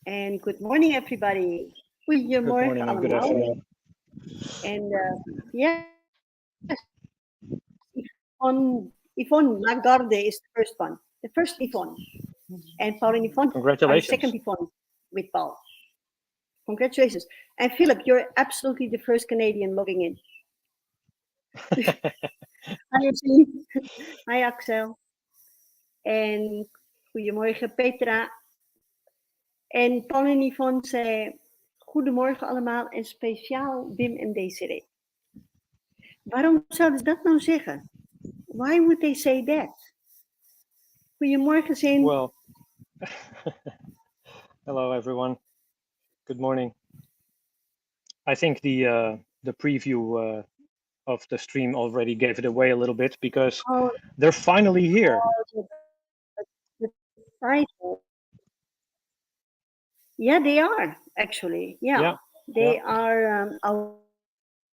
And good morning, everybody. Goedemorgen and good afternoon. And yes, Yvonne Lagarde is the first one, the first Yvonne. And Paul and Yvonne are the second Yvonne with Paul. Congratulations. And Philip, you're absolutely the first Canadian logging in. Hi, Ashley. Hi, Axel. En goedemorgen, Petra. En Paul en Yvonne zei goedemorgen allemaal en speciaal Wim en Désirée. Waarom zouden ze dat nou zeggen? Why would they say that? Goedemorgen, Zin. Well, hello everyone. Good morning. I think the preview of the stream already gave it away a little bit because they're finally here. The title. Yeah, they are actually. Yeah. They are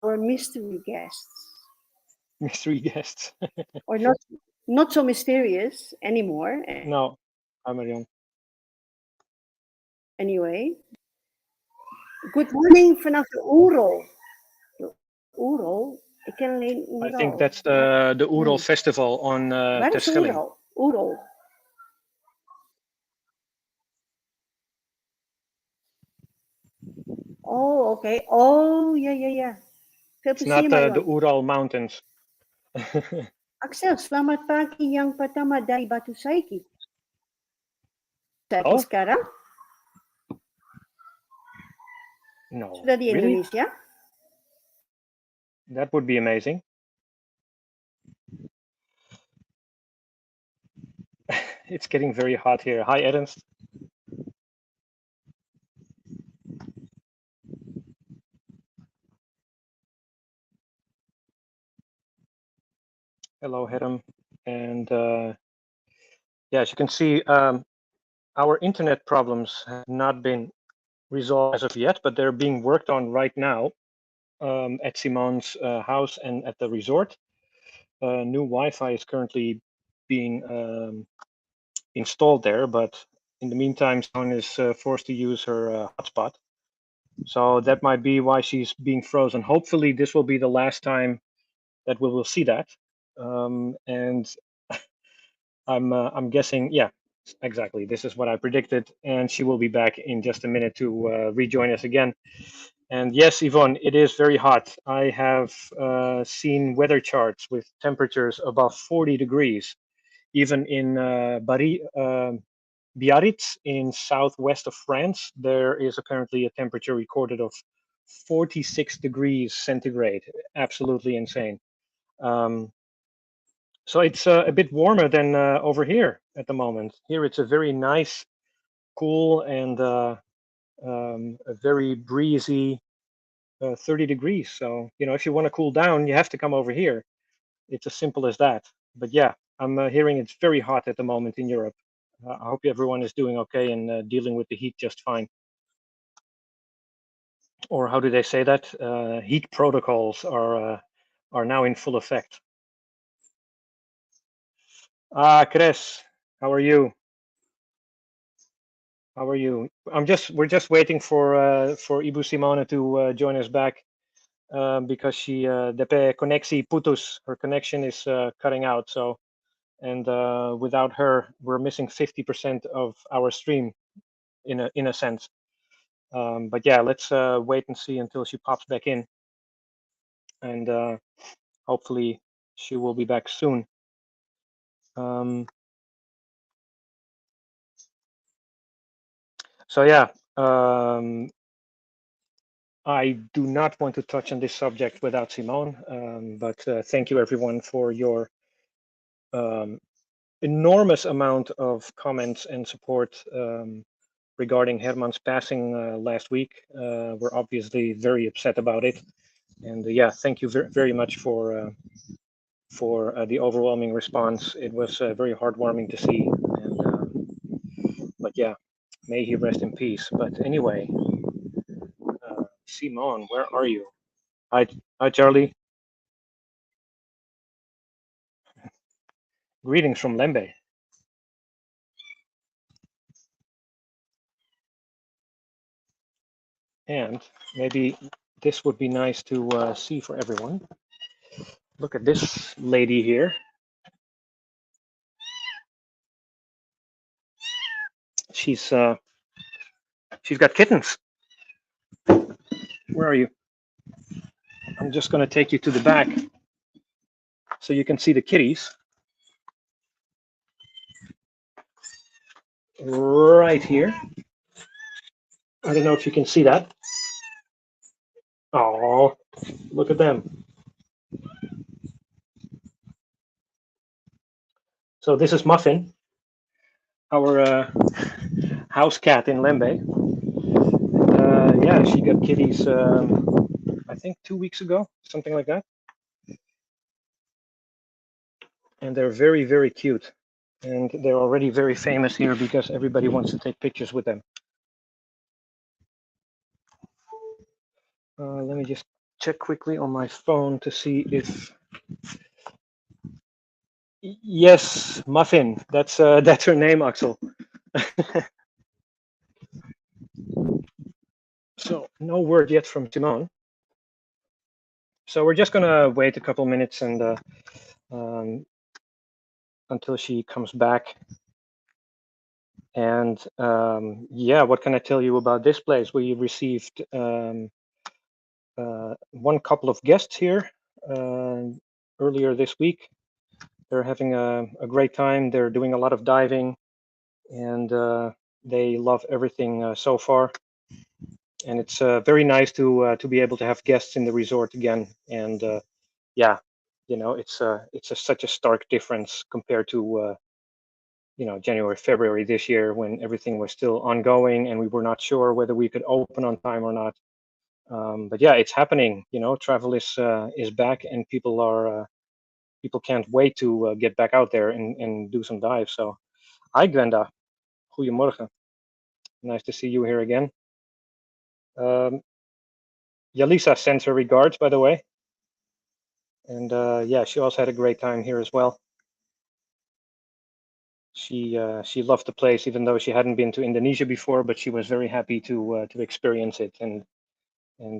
our mystery guests. Mystery guests. Or not so mysterious anymore. No, I'm Marion. Anyway. Good morning vanaf de Oerol. De Oerol? Ik ken alleen Oerol. I think that's the Oerol Festival on Terschelling. Waar is Oerol? Oh, okay. Oh, yeah. Veel It's plezier, not the Ural Mountains. Axel, selamat pagi yang pertama dari Batu Saiki. Oh? Sekarang? No. Sudah di really? Indonesia? That would be amazing. It's getting very hot here. Hi, Ernst. Hello, Hedem. And as you can see, our internet problems have not been resolved as of yet, but they're being worked on right now at Simon's house and at the resort. New Wi-Fi is currently being installed there, but in the meantime, Simone is forced to use her hotspot. So that might be why she's being frozen. Hopefully, this will be the last time that we will see that. And I'm guessing, yeah, exactly. This is what I predicted, and she will be back in just a minute to rejoin us again. And yes, Yvonne, it is very hot. I have seen weather charts with temperatures above 40 degrees, even in Biarritz in southwest of France. There is apparently a temperature recorded of 46 degrees centigrade. Absolutely insane. So it's a bit warmer than over here at the moment. Here it's a very nice, cool, and a very breezy 30 degrees. So, if you want to cool down, you have to come over here. It's as simple as that. But yeah, I'm hearing it's very hot at the moment in Europe. I hope everyone is doing okay and dealing with the heat just fine. Or how do they say that? Heat protocols are now in full effect. Chris, how are you? How are you? We're just waiting for Ibu Simone to join us back because she DP connectie putus. Her connection is cutting out. So, and without her, we're missing 50% of our stream, in a sense. But yeah, let's wait and see until she pops back in. and hopefully she will be back soon. So yeah, I do not want to touch on this subject without Simone, but thank you everyone for your enormous amount of comments and support regarding Herman's passing last week. We're obviously very upset about it, and yeah, thank you very much for the overwhelming response. It was very heartwarming to see, and but yeah, may he rest in peace. But anyway, Simone, where are you? Hi, Charlie. Greetings from Lembe. And maybe this would be nice to see for everyone. Look at this lady here. She's got kittens. Where are you? I'm just going to take you to the back so you can see the kitties. Right here. I don't know if you can see that. Oh, look at them. So this is Muffin, our house cat in Lembe. Yeah, she got kitties, I think 2 weeks ago, something like that. And they're very, very cute. And they're already very famous here because everybody wants to take pictures with them. Let me just check quickly on my phone to see if. Yes, Muffin. That's her name, Axel. So no word yet from Simone. So we're just gonna wait a couple minutes and until she comes back. And yeah, what can I tell you about this place? We received one couple of guests here earlier this week. They're having a great time. They're doing a lot of diving, and they love everything so far. And it's very nice to be able to have guests in the resort again. And yeah, you know, it's such a stark difference compared to you know, January, February this year when everything was still ongoing and we were not sure whether we could open on time or not. But yeah, it's happening. You know, travel is back, and people can't wait to get back out there and do some dives. So, hi, Glenda. Goedemorgen. Nice to see you here again. Yalisa sends her regards, by the way. And yeah, she also had a great time here as well. She loved the place, even though she hadn't been to Indonesia before, but she was very happy to experience it and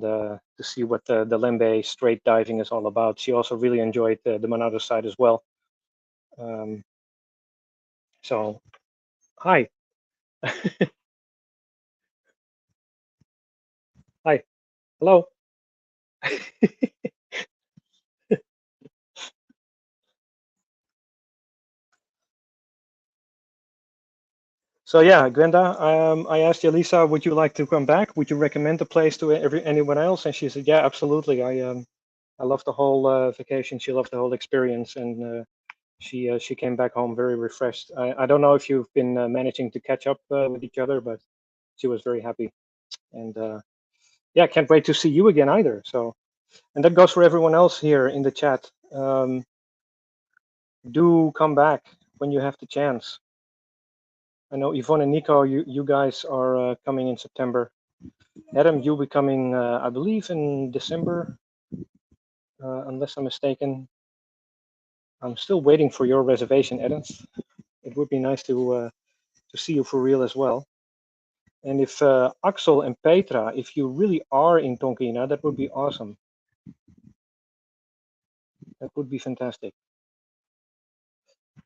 to see what the Lembe straight diving is all about. She also really enjoyed the Manado side as well. So, hi. Hi. Hello. So yeah, Gwenda, I asked Elisa, would you like to come back? Would you recommend the place to anyone else? And she said, yeah, absolutely. I loved the whole vacation. She loved the whole experience, and she came back home very refreshed. I don't know if you've been managing to catch up with each other, but she was very happy. And yeah, can't wait to see you again either. So, and that goes for everyone else here in the chat. Do come back when you have the chance. I know Yvonne and Nico, you guys are coming in September. Adam, you'll be coming, I believe, in December, unless I'm mistaken. I'm still waiting for your reservation, Adam. It would be nice to see you for real as well. And if Axel and Petra, if you really are in Tonkina, that would be awesome. That would be fantastic.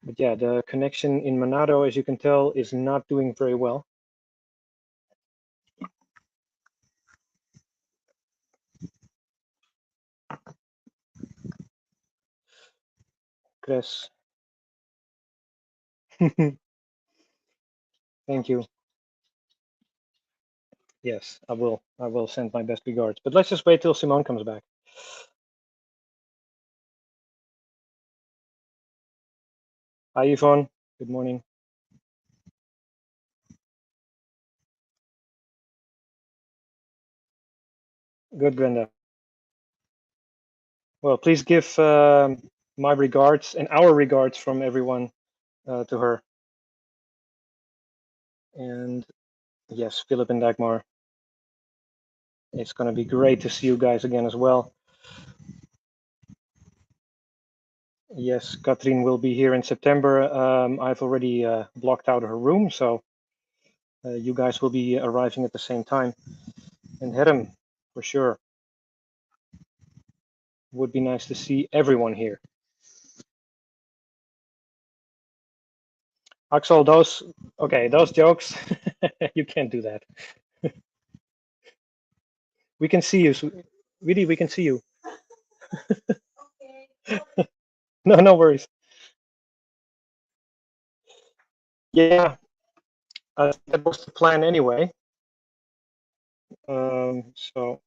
But yeah, the connection in Manado, as you can tell, is not doing very well. Chris. Thank you. Yes, I will. I will send my best regards. But let's just wait till Simone comes back. Hi, Yvonne. Good morning. Good, Brenda. Well, please give my regards and our regards from everyone to her. And yes, Philip and Dagmar. It's going to be great to see you guys again as well. Yes, Katrien will be here in September. I've already blocked out her room, so you guys will be arriving at the same time. And Herm, for sure. Would be nice to see everyone here. Axel, those jokes, you can't do that. We can see you, really, we can see you. No, no worries. Yeah, that was the plan anyway. So,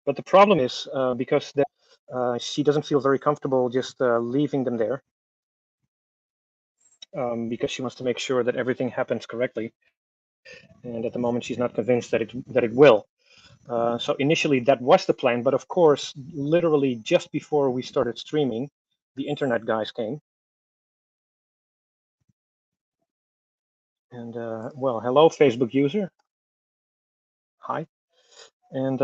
but the problem is because she doesn't feel very comfortable just leaving them there, because she wants to make sure that everything happens correctly. And at the moment, she's not convinced that it will. So initially, that was the plan. But of course, literally just before we started streaming, the internet guys came. And well, hello, Facebook user. Hi. And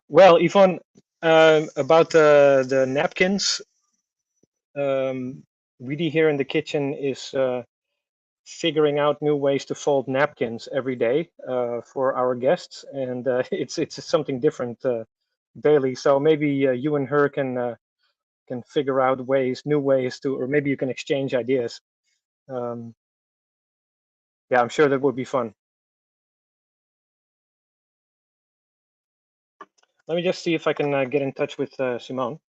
well, Yvonne, about the napkins, Weedy here in the kitchen is figuring out new ways to fold napkins every day for our guests, and it's something different daily. So maybe you and her can figure out new ways to, or maybe you can exchange ideas. Yeah, I'm sure that would be fun. Let me just see if I can get in touch with Simone.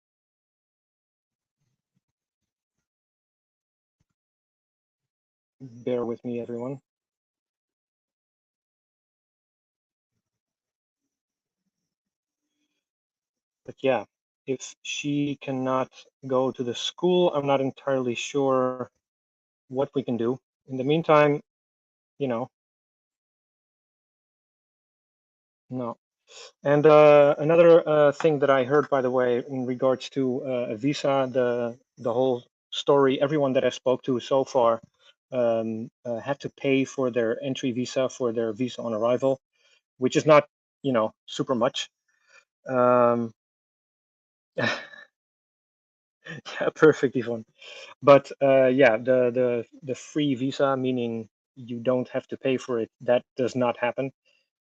Bear with me, everyone. But yeah, if she cannot go to the school, I'm not entirely sure what we can do. In the meantime, you know, no. And another thing that I heard, by the way, in regards to a visa, the whole story, everyone that I spoke to so far had to pay for their entry visa, for their visa on arrival, which is not, super much. Yeah, perfect, Yvonne. But yeah, the free visa, meaning you don't have to pay for it, that does not happen.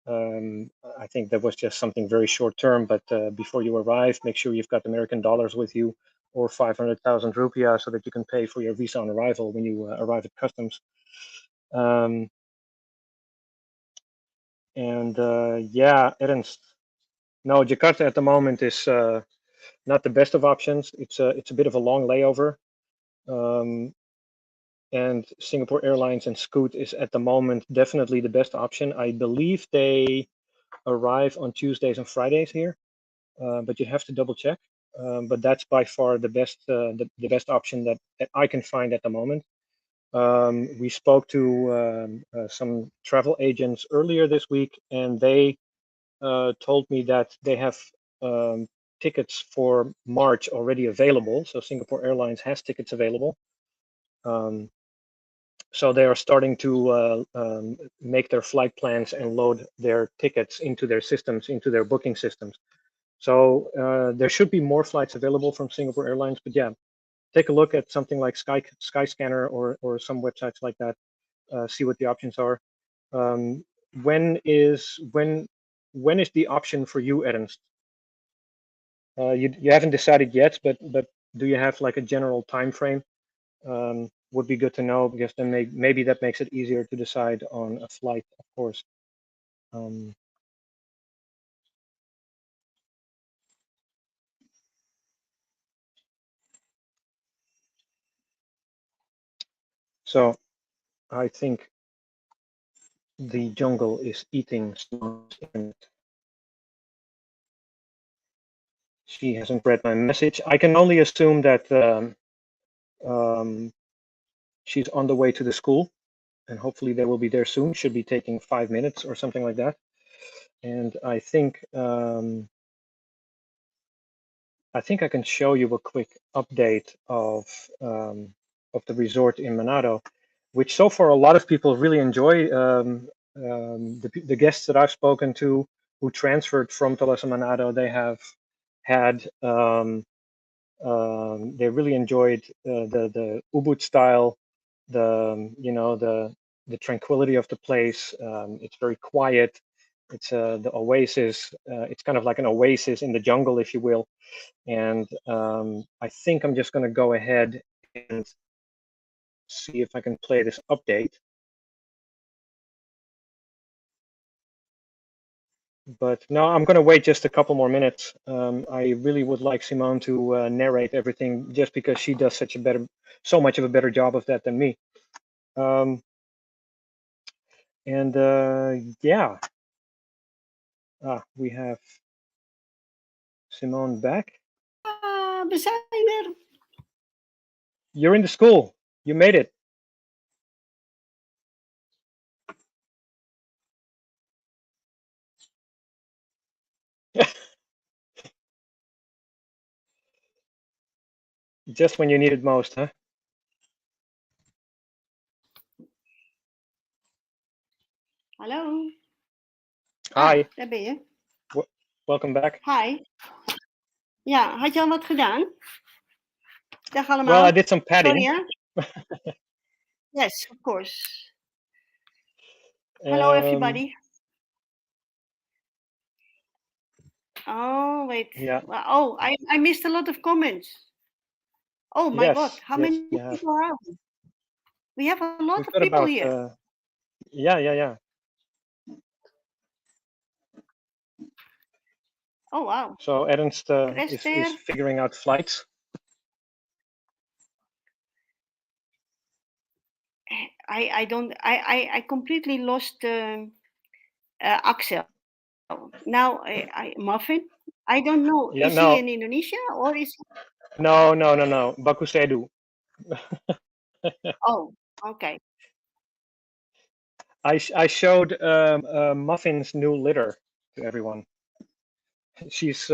I think that was just something very short term, but before you arrive, make sure you've got American dollars with you, or 500,000 rupiah, so that you can pay for your visa on arrival when you arrive at customs. And yeah, Ernst, no, Jakarta at the moment is not the best of options. It's a bit of a long layover. And Singapore Airlines and Scoot is at the moment definitely the best option. I believe they arrive on Tuesdays and Fridays here, but you have to double check. But that's by far the best best option that I can find at the moment. We spoke to some travel agents earlier this week, and they told me that they have tickets for March already available. So Singapore Airlines has tickets available. So they are starting to make their flight plans and load their tickets into their systems, into their booking systems. So there should be more flights available from Singapore Airlines. But yeah, take a look at something like Skyscanner or some websites like that. See what the options are. When is the option for you, Ernst? You haven't decided yet, but do you have like a general time frame? Would be good to know, because then maybe that makes it easier to decide on a flight, of course. So I think the jungle is eating Simone's internet. She hasn't read my message. I can only assume that she's on the way to the school, and hopefully they will be there soon. Should be taking 5 minutes or something like that. And I think I can show you a quick update of the resort in Manado, which so far a lot of people really enjoy. The guests that I've spoken to who transferred from Tolosa Manado, they have had they really enjoyed the Ubud style, the tranquility of the place. It's very quiet. It's the oasis. It's kind of like an oasis in the jungle, if you will. And I think I'm just going to go ahead and see if I can play this update. But no, I'm going to wait just a couple more minutes. I really would like Simone to narrate everything, just because she does so much of a better job of that than me. Yeah, we have Simone back. We zijn er. You're in the school. You made it. Just when you need it most, huh? Hallo. Hi. Daar ben je. Welcome back. Hi. Ja, had je al wat gedaan? Dag allemaal. Well, I did some padding. Sorry, hè? Yes, of course. Hello, everybody. Oh, wait. Yeah. Oh, I missed a lot of comments. Oh my God, how many people are we? We have a lot of people here. Yeah. Oh wow. So Ernst is figuring out flights. I completely lost Axel. Now Muffin. I don't know. Yeah, is he in Indonesia or is he... No. Bakusedu. Oh, okay. I showed Muffin's new litter to everyone. She's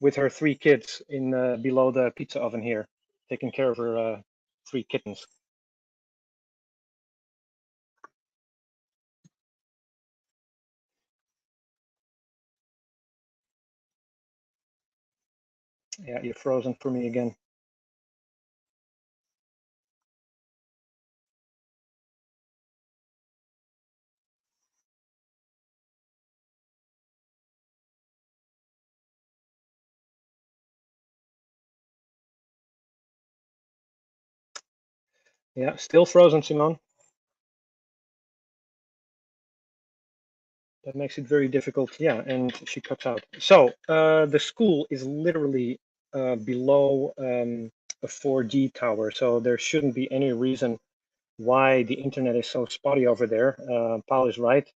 with her 3 kids in below the pizza oven here, taking care of her 3 kittens. Yeah, you're frozen for me again. Yeah, still frozen, Simone. That makes it very difficult. Yeah, and she cuts out. So the school is literally below a 4G tower, so there shouldn't be any reason why the internet is so spotty over there. Paul is right.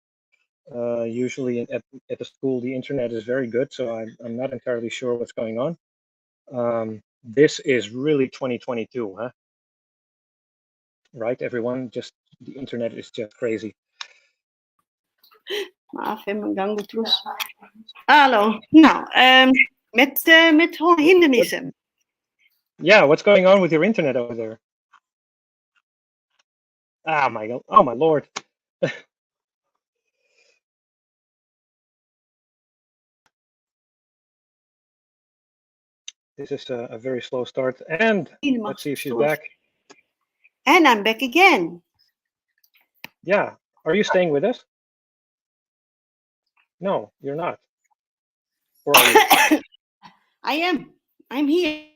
Usually at the school, the internet is very good, so I'm not entirely sure what's going on. This is really 2022, huh? Right, everyone? Just the internet is just crazy. Maaf, mijn gang troes. Hallo. Nou, met hindernissen. Yeah, what's going on with your internet over there? Oh my Lord. This is a very slow start, and let's see if she's back. And I'm back again. Yeah. Are you staying with us? No, you're not. Or are you? I am. I'm here.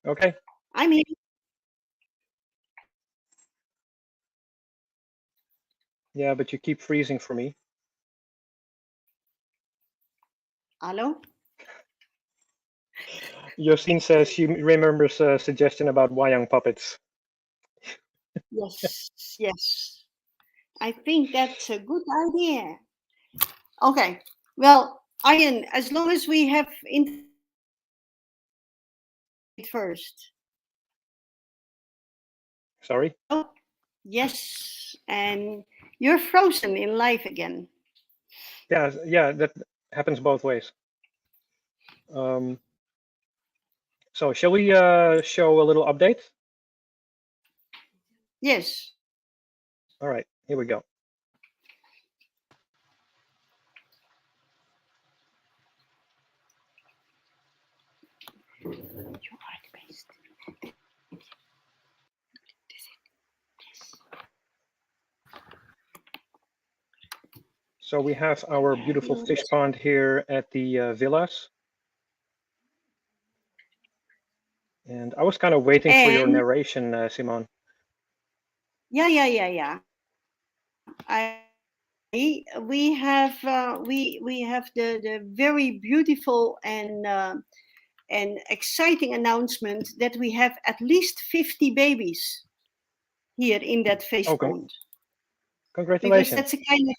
Okay. I'm here. Yeah, but you keep freezing for me. Hello? Josine says she remembers a suggestion about wayang puppets. Yes, yes. I think that's a good idea. Okay. Well, Ian, as long as we have internet first. Sorry? Oh, yes. And you're frozen in life again. Yeah, that happens both ways. So shall we show a little update? Yes. All right, here we go. You are the best. So we have our beautiful fish pond here at the villas. And I was kind of waiting for your narration, Simon. Yeah. We have the very beautiful and exciting announcement that we have at least 50 babies here in that fish pond. Congratulations. Because that's a kind of,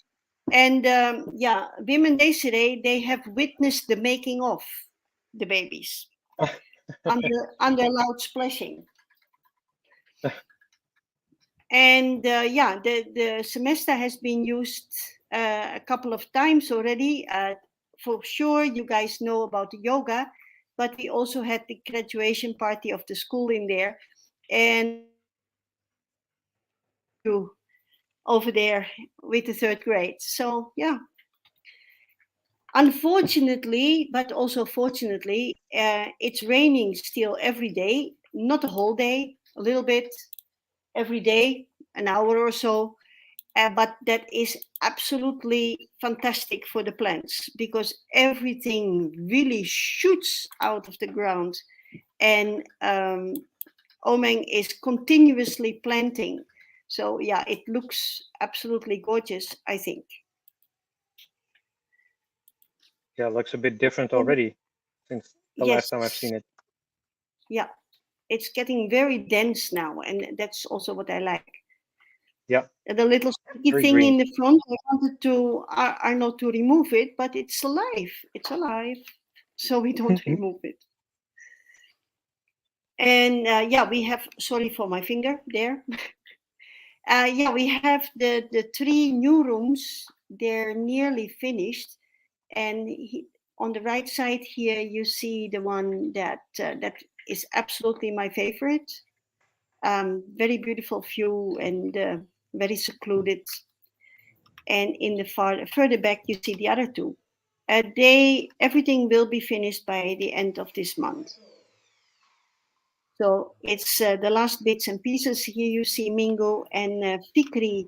and Wim and Désirée, they have witnessed the making of the babies under loud splashing. And the semester has been used a couple of times already. For sure, you guys know about the yoga, but we also had the graduation party of the school in there. And you over there with the third grade. So, yeah. Unfortunately, but also fortunately, it's raining still every day, not the whole day, a little bit every day, an hour or so. But that is absolutely fantastic for the plants because everything really shoots out of the ground. And Omeng is continuously planting. So, yeah, it looks absolutely gorgeous, I think. Yeah, it looks a bit different already since the last time I've seen it. Yeah, it's getting very dense now, and that's also what I like. Yeah. The little sticky thing in the front, I wanted to Arno to remove it, but it's alive. It's alive, so we don't remove it. And we have. Sorry for my finger there. We have the 3 new rooms. They're nearly finished, and on the right side here you see the one that is absolutely my favorite. Very beautiful view and very secluded. And in the further back you see the other 2. Everything will be finished by the end of this month. So it's the last bits and pieces. Here you see Mingo and Fikri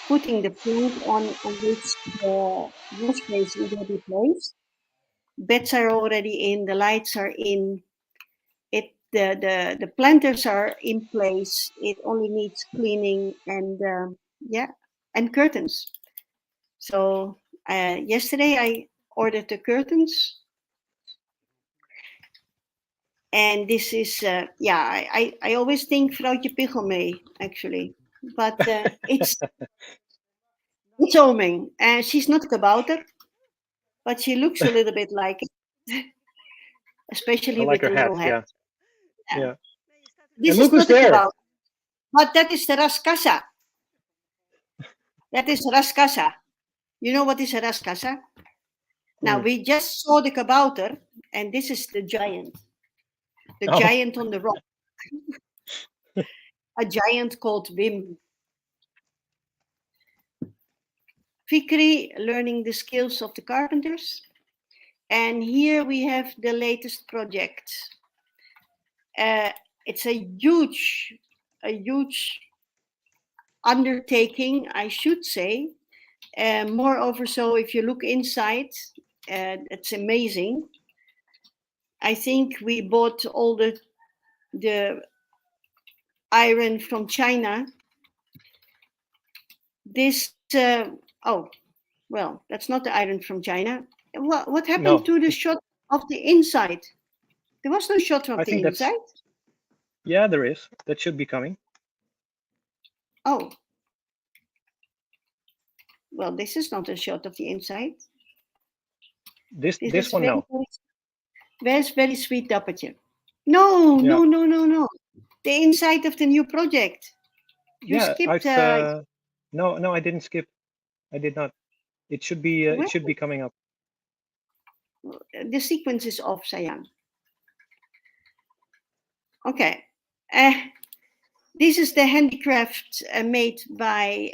putting the plant on which the wash basin will be placed. Beds are already in, the lights are in. The planters are in place. It only needs cleaning and and curtains. So yesterday I ordered the curtains. And this is, I always think Vrouwtje Pichelmee, actually. But it's Omeng. And she's not a kabouter, but she looks a little bit like it. Especially like with the little hat. Yeah. This is not a kabouter. But that is the Raskasa. That is Raskasa. You know what is a Raskasa? Now, we just saw the kabouter, and this is the giant. The giant on the rock. A giant called Wim. Fikri learning the skills of the carpenters. And here we have the latest project. It's a huge undertaking, I should say. Moreover, so if you look inside, it's amazing. I think we bought all the iron from China. This, well, that's not the iron from China. What happened to the shot of the inside? There was no shot of the inside. Yeah, there is. That should be coming. Oh. Well, this is not a shot of the inside. This one, very, no. very sweet aperture. No, Yeah. no. The inside of the new project. You skipped. No, I didn't skip. I did not. It should be. It should be coming up. The sequence is off, sayang. Okay. This is the handicraft made by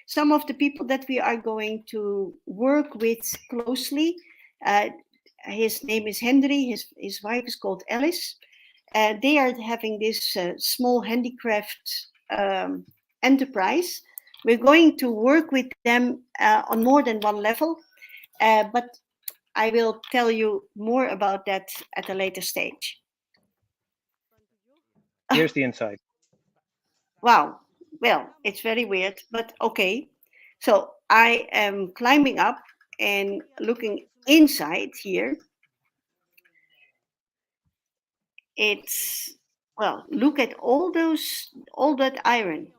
some of the people that we are going to work with closely. His name is Henry. His wife is called Alice. They are having this small handicraft enterprise. We're going to work with them on more than one level, but I will tell you more about that at a later stage. Here's the inside. Wow. Well, it's very weird, but okay. So I am climbing up and looking inside here. It's, well, look at all that iron.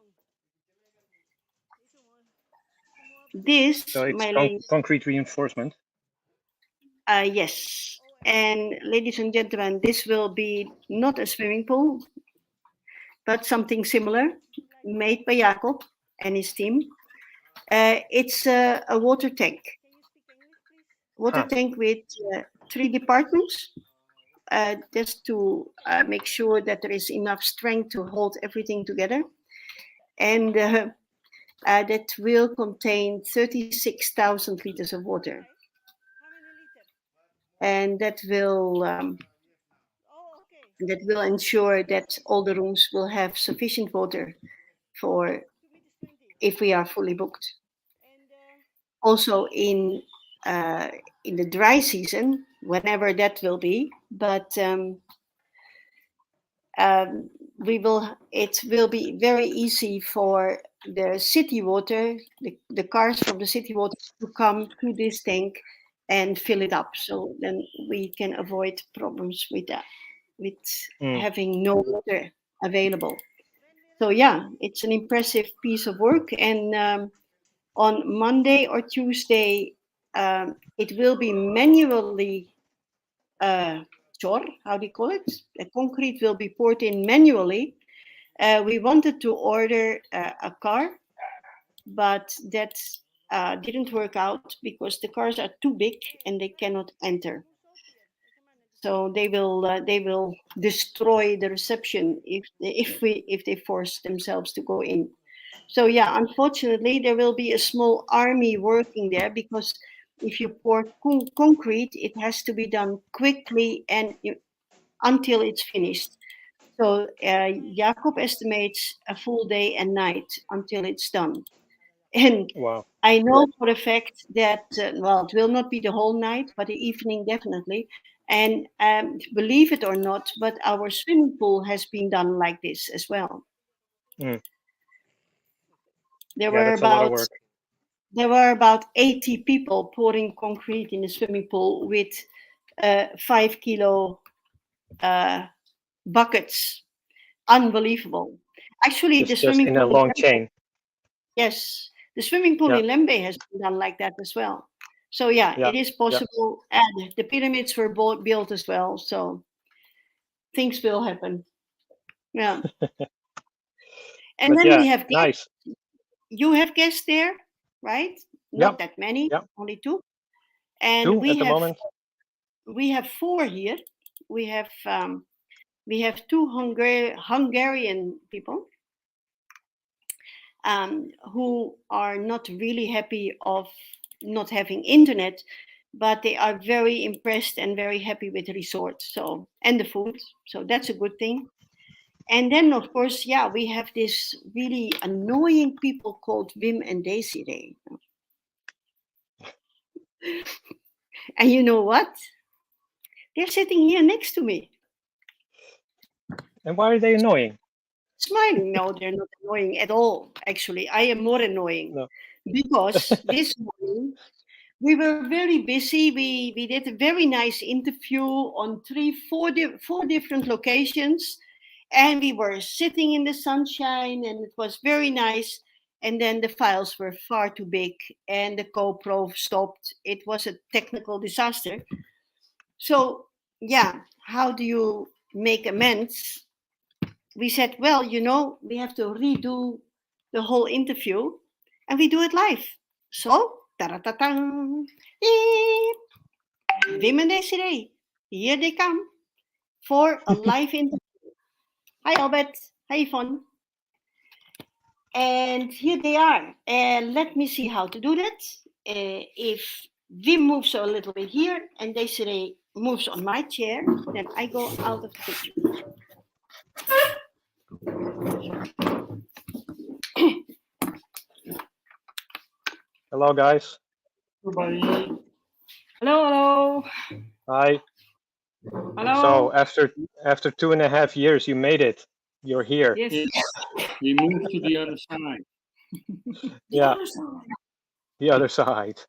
This, So it's my ladies, concrete reinforcement. yes. And ladies and gentlemen, this will be not a swimming pool, but something similar, made by Jacob and his team. It's a water tank. Water tank with 3 departments, just to make sure that there is enough strength to hold everything together. And that will contain 36,000 liters of water. And that will ensure that all the rooms will have sufficient water for if we are fully booked. Also in the dry season, whenever that will be, but it will be very easy for the city water, the cars from the city water to come to this tank and fill it up. So then we can avoid problems with that, with having no water available. So yeah, it's an impressive piece of work. And on Monday or Tuesday, it will be manually how do you call it? The concrete will be poured in manually. We wanted to order a car, but that didn't work out because the cars are too big and they cannot enter. So they will destroy the reception if they force themselves to go in. So yeah, unfortunately, there will be a small army working there because if you pour concrete, it has to be done quickly and until it's finished. So Jacob estimates a full day and night until it's done. And wow. I know for a fact that, well, it will not be the whole night, but the evening definitely. And believe it or not, but our swimming pool has been done like this as well. There were about 80 people pouring concrete in the swimming pool with 5 kilo buckets. Unbelievable. Actually, the swimming in pool a long chain. Yes, the swimming pool in Lembe has been done like that as well. So yeah, it is possible. And the pyramids were built as well. So things will happen. Yeah. And then we have guests. Nice. You have guests there, right? Not that many, only 2. And 2 at the moment. We have 4 here. We have 2 Hungarian people who are not really happy of not having internet, but they are very impressed and very happy with the resort. So, and the food. So that's a good thing. And then, of course, yeah, we have this really annoying people called Wim and Désirée. And you know what? They're sitting here next to me. And why are they annoying? Smiling. No, they're not annoying at all. Actually, I am more annoying. No. Because this morning we were very busy. We did a very nice interview on 4 different locations. And we were sitting in the sunshine, and it was very nice. And then the files were far too big, and the GoPro stopped. It was a technical disaster. So, yeah, how do you make amends? We said, well, we have to redo the whole interview, and we do it live. So, ta-ra-ta-tang, Wim and Désirée, here they come for a live interview. Hi, Albert. Hi, Yvonne. And here they are. And let me see how to do that. If Wim moves a little bit here and Désirée moves on my chair, then I go out of the picture. Hello, guys. Everybody. Hello. Hi. Hello. So after 2.5 years, you made it. You're here. Yes. We moved to the other side. Yeah. The other side.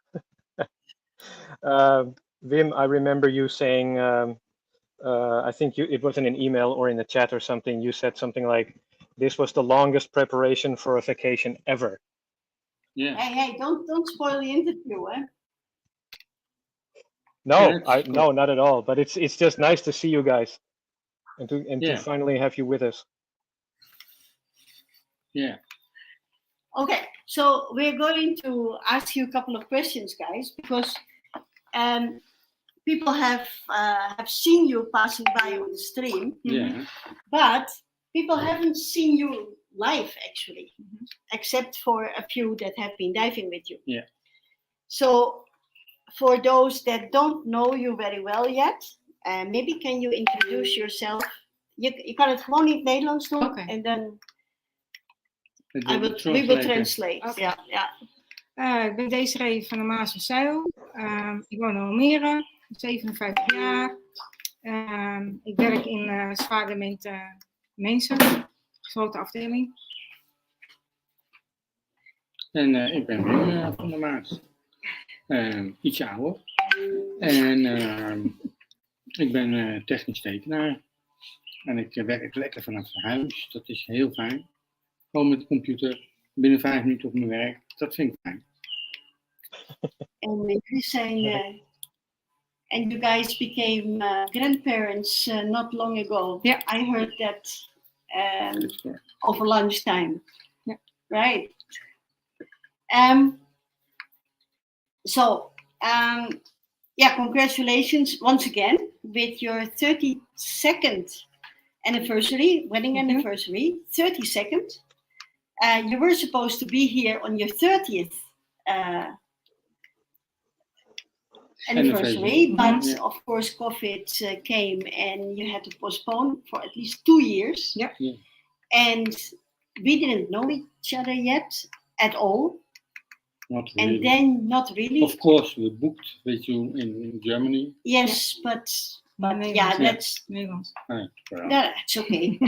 Wim, I remember you saying, I think it was in an email or in the chat or something, you said something like, this was the longest preparation for a vacation ever. Yeah. Hey, don't spoil the interview, eh? No, Yeah, no, not at all. But it's just nice to see you guys and to Yeah. finally have you with us. Yeah. Okay, so we're going to ask you a couple of questions, guys, because people have seen you passing by on the stream, Yeah. but people haven't seen you live, actually, except for a few that have been diving with you. Yeah. So for those that don't know you very well yet, maybe can you introduce yourself? Je kan het gewoon in het Nederlands doen, Okay. en dan We we will translate. Okay. Ja. Ik ben Désirée van de Maas en Zeil. Ik woon in Almere, 57 jaar. Ik werk in zwaargement mensen, gesloten afdeling. En ik ben Wim van der Maas. Ietsje ouder. En ik ben technisch tekenaar. En ik werk lekker vanaf huis. Dat is heel fijn. Gewoon met de computer. Binnen 5 minuten op mijn werk. Dat vind ik fijn. En jullie zijn, and you guys became grandparents not long ago. Yeah. I heard that over lunchtime. Yeah. Right. Congratulations once again with your 32nd anniversary, wedding anniversary, 32nd. You were supposed to be here on your 30th anniversary, but of course COVID came and you had to postpone for at least 2 years. Yeah. And we didn't know each other yet at all. Not really. And then not really. Of course, we booked with you in Germany. Yes, but yeah, that's that's okay.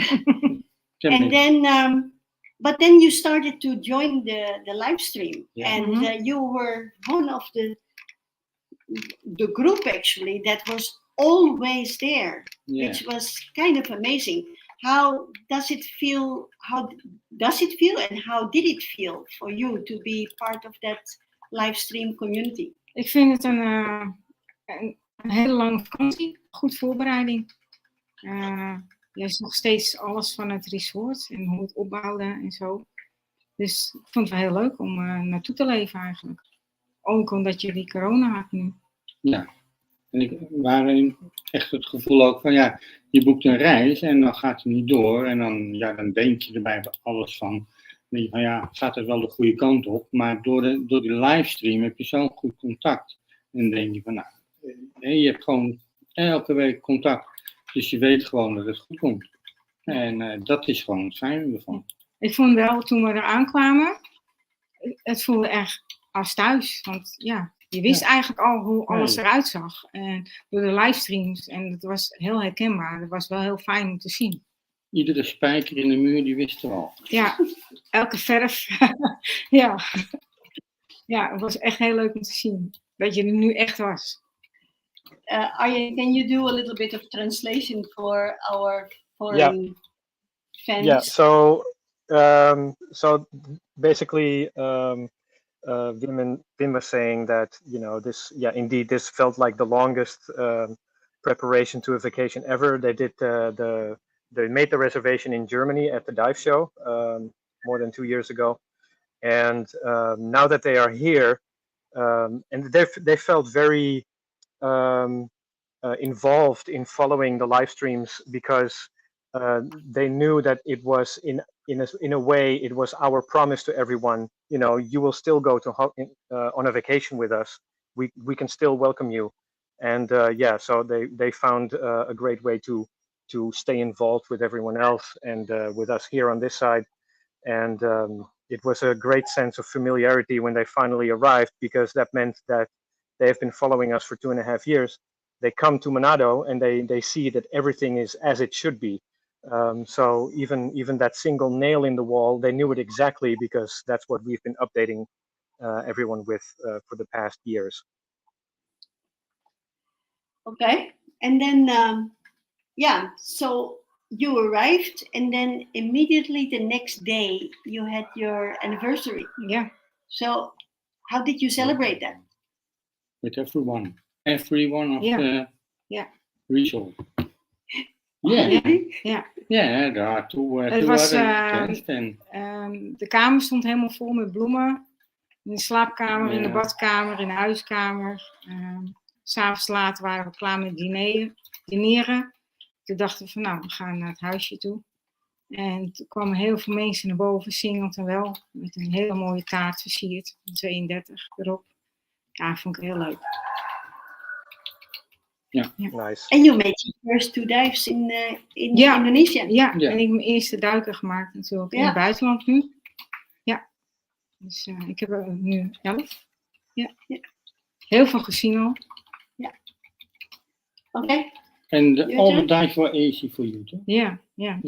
And then, but then you started to join the live stream, and you were one of the group actually that was always there, which was kind of amazing. How does it feel? How does it feel, and how did it feel for you to be part of that live stream community? Ik vind het een hele lange vakantie, goed voorbereiding. Je zag steeds alles van het resort en hoe het opbouwde en zo. Dus ik vond het wel heel leuk om naartoe te leven eigenlijk. Ook omdat je die corona had nu. Ja, en we hadden echt het gevoel ook van ja, je boekt een reis en dan gaat het niet door. En dan denk je erbij alles van. Dan denk je van ja, gaat het wel de goede kant op. Maar door die livestream heb je zo'n goed contact. En dan denk je van nou, je hebt gewoon elke week contact. Dus je weet gewoon dat het goed komt. En dat is gewoon het fijne ervan. Ik vond wel, toen we eraan kwamen, het voelde echt als thuis. Want ja, je wist eigenlijk al hoe alles eruit zag. En door de livestreams. En het was heel herkenbaar. Het was wel heel fijn om te zien. Iedere spijker in de muur, die wist er al. Ja, elke verf. Ja, het was echt heel leuk om te zien. Dat je er nu echt was. Arjen, can you do a little bit of translation for our foreign fans. Yeah. So basically, Wim was saying that this, indeed, this felt like the longest preparation to a vacation ever. They did they made the reservation in Germany at the dive show more than 2 years ago, and now that they are here, and they felt very involved in following the live streams because they knew that it was in a way it was our promise to everyone. You will still go to on a vacation with us. We can still welcome you, and so they found a great way to stay involved with everyone else and with us here on this side. And it was a great sense of familiarity when they finally arrived, because that meant that they have been following us for 2.5 years. They come to Manado and they see that everything is as it should be. So even that single nail in the wall, they knew it exactly, because that's what we've been updating everyone with for the past years. Okay, and then so you arrived, and then immediately the next day you had your anniversary. Yeah. So how did you celebrate that? With everyone of the resort. Yeah. Yeah, there are two Het was, other guests and de kamer stond helemaal vol met bloemen. In de slaapkamer, in de badkamer, in de huiskamer. 'S Avonds laat waren we klaar met dineren. Toen dachten we van, nou, we gaan naar het huisje toe. En toen kwamen heel veel mensen naar boven, zingend en wel. Met een hele mooie taart versierd. 32 erop. Ja, vond ik heel leuk. Ja. Nice. And you made your first 2 dives in Indonesia. Ja, en ik heb mijn eerste duiker gemaakt natuurlijk in het buitenland nu. Ja, dus ik heb er nu 11. Ja. Heel veel gezien al. Ja. Okay. And all the dives were easy for you, too? Yeah. Well,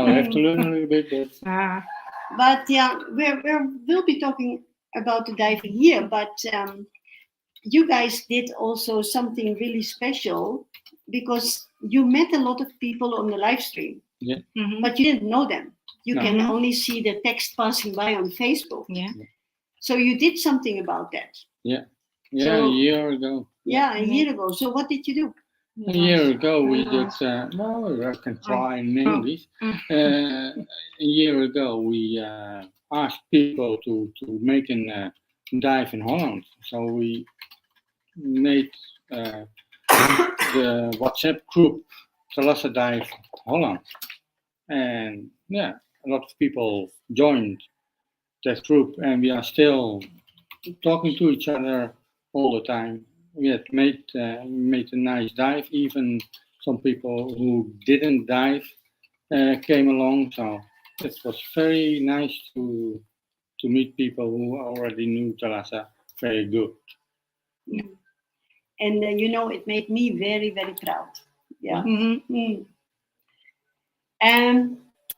we have to learn a little bit. But we'll be talking about the diving here, but you guys did also something really special, because you met a lot of people on the live stream, but you didn't know them. You can only see the text passing by on Facebook. Yeah. So you did something about that. Yeah, So, a year ago. Yeah, a year ago. So what did you do? A year ago we did, I can try in English. A year ago we asked people to make a dive in Holland. So we made the WhatsApp group Thalassa Dive Holland. And a lot of people joined that group, and we are still talking to each other all the time. We had made a nice dive. Even some people who didn't dive came along. So it was very nice to meet people who already knew Thalassa very good. Yeah. And it made me very, very proud. Yeah.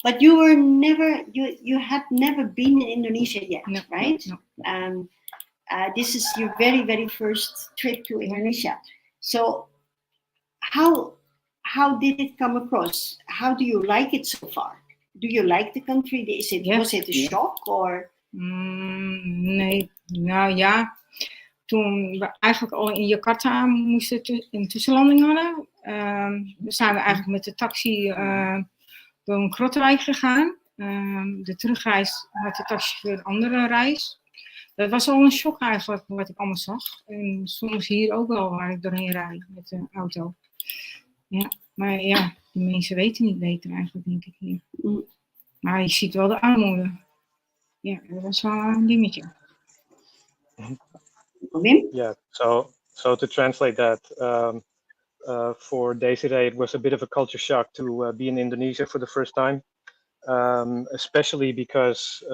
But you were never, you had never been in Indonesia yet, right? No. This is your very, very first trip to Indonesia. So how did it come across? How do you like it so far? Do you like the country? Was it a shock or? Nee, nou ja. Toen we eigenlijk al in Jakarta een tussenlanding hadden, zijn we eigenlijk met de taxi door een Krotwijk gegaan. De terugreis had de taxi een andere reis. Dat was al een shock eigenlijk, wat ik allemaal zag. En soms hier ook wel, waar ik doorheen rijd met de auto. Ja, maar ja, de mensen weten niet beter eigenlijk, denk ik hier. Maar je ziet wel de armoede. Ja, dat was wel een dingetje. Yeah, so to translate that, for Désirée, it was a bit of a culture shock to be in Indonesia for the first time, especially because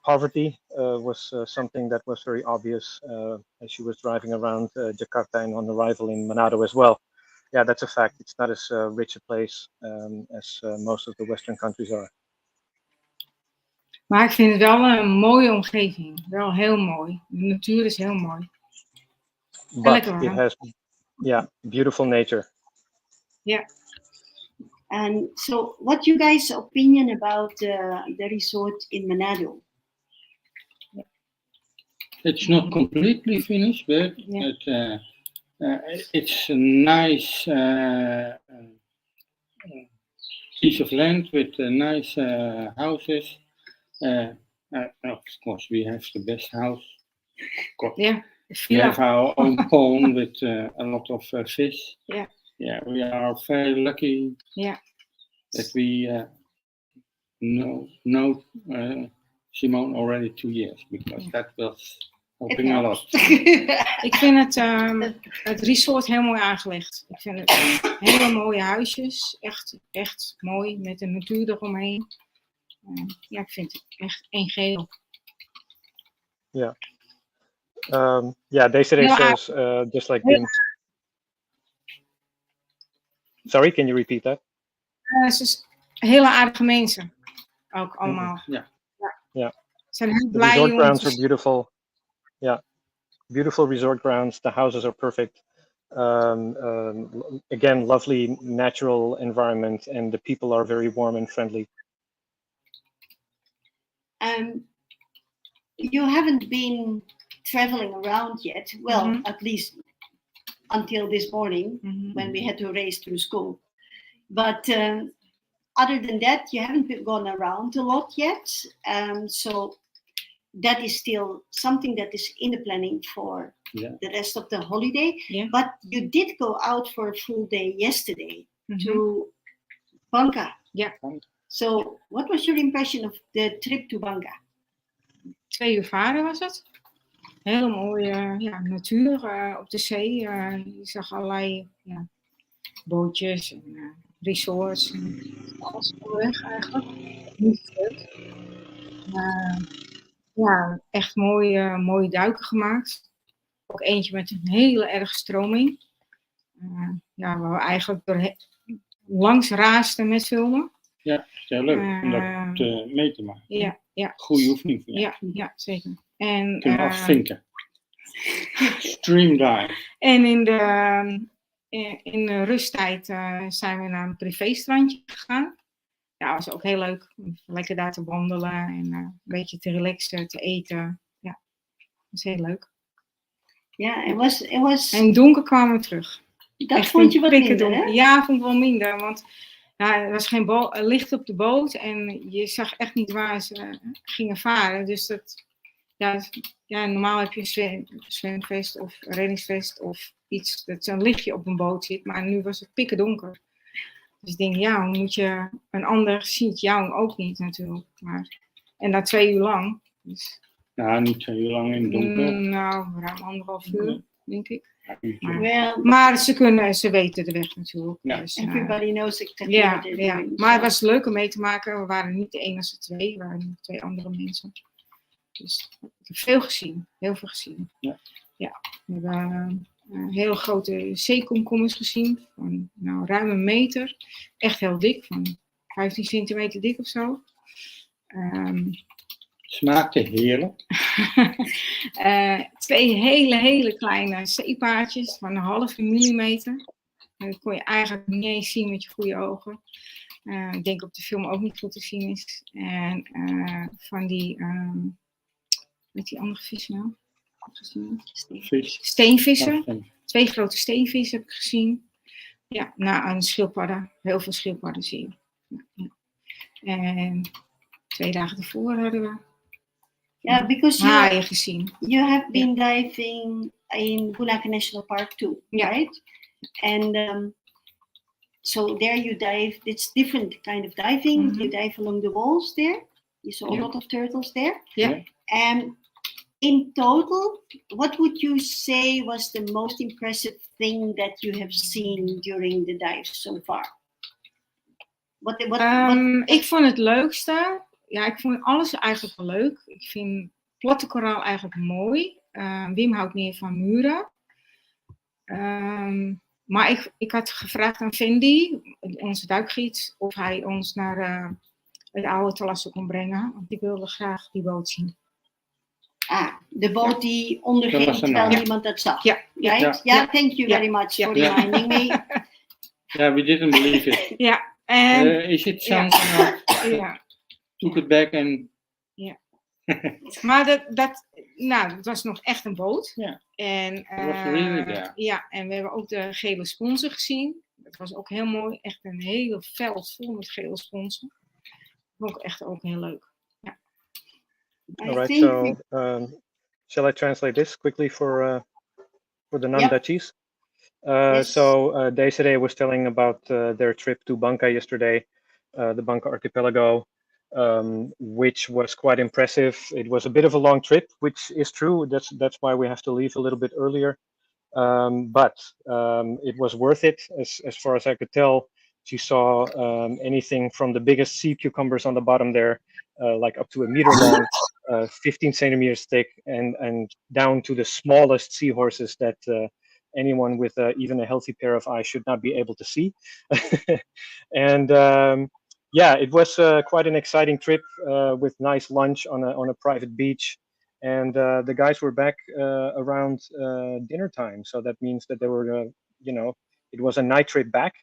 poverty was something that was very obvious as she was driving around Jakarta and on arrival in Manado as well. Yeah, that's a fact. It's not as rich a place as most of the Western countries are. Maar ik vind het wel een mooie omgeving. Wel heel mooi. De natuur is heel mooi. But it has, beautiful nature. Ja. And so, what's you guys' opinion about the resort in Manado? It's not completely finished, but it's a nice piece of land with nice houses. Of course, we have the best house. Yeah. We have our own pond with a lot of fish. Yeah. Yeah, we are very lucky. Yeah. That we know Simone already 2 years, because that was helping a lot. Ik vind het resort heel mooi aangelegd. Ik vind het hele mooie huisjes. Echt mooi, met de natuur eromheen. Ja, ik vind het echt één geheel. Yeah. Désirée says, just like Wim. Sorry, can you repeat that? Ze is hele aardige mensen. Ook allemaal. Ja. Ze zijn heel The blij. resort grounds are beautiful. Yeah. Beautiful resort grounds. The houses are perfect. Again, lovely natural environment, and the people are very warm and friendly. You haven't been traveling around yet. Well, at least until this morning when we had to race through school. But other than that, you haven't gone around a lot yet. So that is still something that is in the planning for the rest of the holiday. Yeah. But you did go out for a full day yesterday to Bangka. Yeah. So what was your impression of the trip to Bangka? 2 uur varen was het. Hele mooie natuur op de zee. Je zag allerlei bootjes en resorts. En alles onderweg eigenlijk. Niet veel. Echt mooie duiken gemaakt. Ook eentje met een hele erge stroming. Waar we eigenlijk langs raasten met filmen. Ja, heel leuk om dat mee te maken. Ja. Goede oefening. Ja, zeker. En kunnen afvinken. Stream dive. En in de rusttijd zijn we naar een privéstrandje gegaan. Ja, dat was ook heel leuk. Lekker daar te wandelen en een beetje te relaxen, te eten. Ja, dat was heel leuk. Ja, it was... En donker kwamen we terug. Dat echt vond je wat minder, hè? Ja, vond ik wel minder, want er was geen licht op de boot en je zag echt niet waar ze gingen varen. Dus dat, normaal heb je een zwemvest of reddingsvest of iets dat zo'n lichtje op een boot zit, maar nu was het pikken donker. Dus ik denk, hoe moet je, een ander ziet jou ook niet natuurlijk. En dat 2 uur lang. Dus, niet 2 uur lang in het donker. Ruim 1,5 uur, denk ik. Well, maar ze weten de weg natuurlijk. Ja. Dus, everybody knows exactly what they're doing. Maar het was leuk om mee te maken. We waren niet de enige 2, er waren nog 2 andere mensen. Dus ik heb veel gezien, heel veel gezien. Ja. We hebben hele grote zeekomkommers gezien, van ruim 1 meter. Echt heel dik, van 15 centimeter dik of zo. Smaakte heerlijk. 2 hele kleine zeepaardjes van 1/2 millimeter. Dat kon je eigenlijk niet eens zien met je goede ogen. Ik denk op de film ook niet goed te zien is. En van die, weet die andere vissen nou? Steenvissen. 2 grote steenvissen heb ik gezien. Ja, een schildpadden. Heel veel schildpadden zie je. En 2 dagen ervoor hadden we because haaien gezien. You have been diving in Bunaka National Park too, right? And so there you dive. It's different kind of diving. You dive along the walls there. You saw a lot of turtles there. Yeah. And in total, what would you say was the most impressive thing that you have seen during the dive so far? Ik vond het leukste. Ja, ik vond alles eigenlijk wel leuk. Ik vind platte koraal eigenlijk mooi. Wim houdt meer van muren. Maar ik had gevraagd aan Fendi, onze duikgids, of hij ons naar het oude Talasso kon brengen. Want ik wilde graag die boot zien. De boot die onderging terwijl niemand dat zag. Right? Thank you very much for reminding me. We didn't believe it. Ja, En Is it something out? ja, Took it back and... maar het was nog echt een boot. Ja. En, It was really there. ja, en we hebben ook de gele sponsen gezien. Dat was ook heel mooi. Echt een hele veld vol met gele sponsen. Vond ik echt ook heel leuk. Ja. All right, so shall I translate this quickly for the non-Dutchies? Yes. So Désirée was telling about their trip to Banca yesterday, the Banca Archipelago, which was quite impressive. It was a bit of a long trip, which is true. That's why we have to leave a little bit earlier. But it was worth it, as far as I could tell. She saw anything from the biggest sea cucumbers on the bottom there, like up to a meter long, 15 centimeters thick, and down to the smallest seahorses that anyone with even a healthy pair of eyes should not be able to see. And yeah, it was quite an exciting trip with nice lunch on a private beach. And the guys were back around dinner time, so that means that they were, it was a night trip back.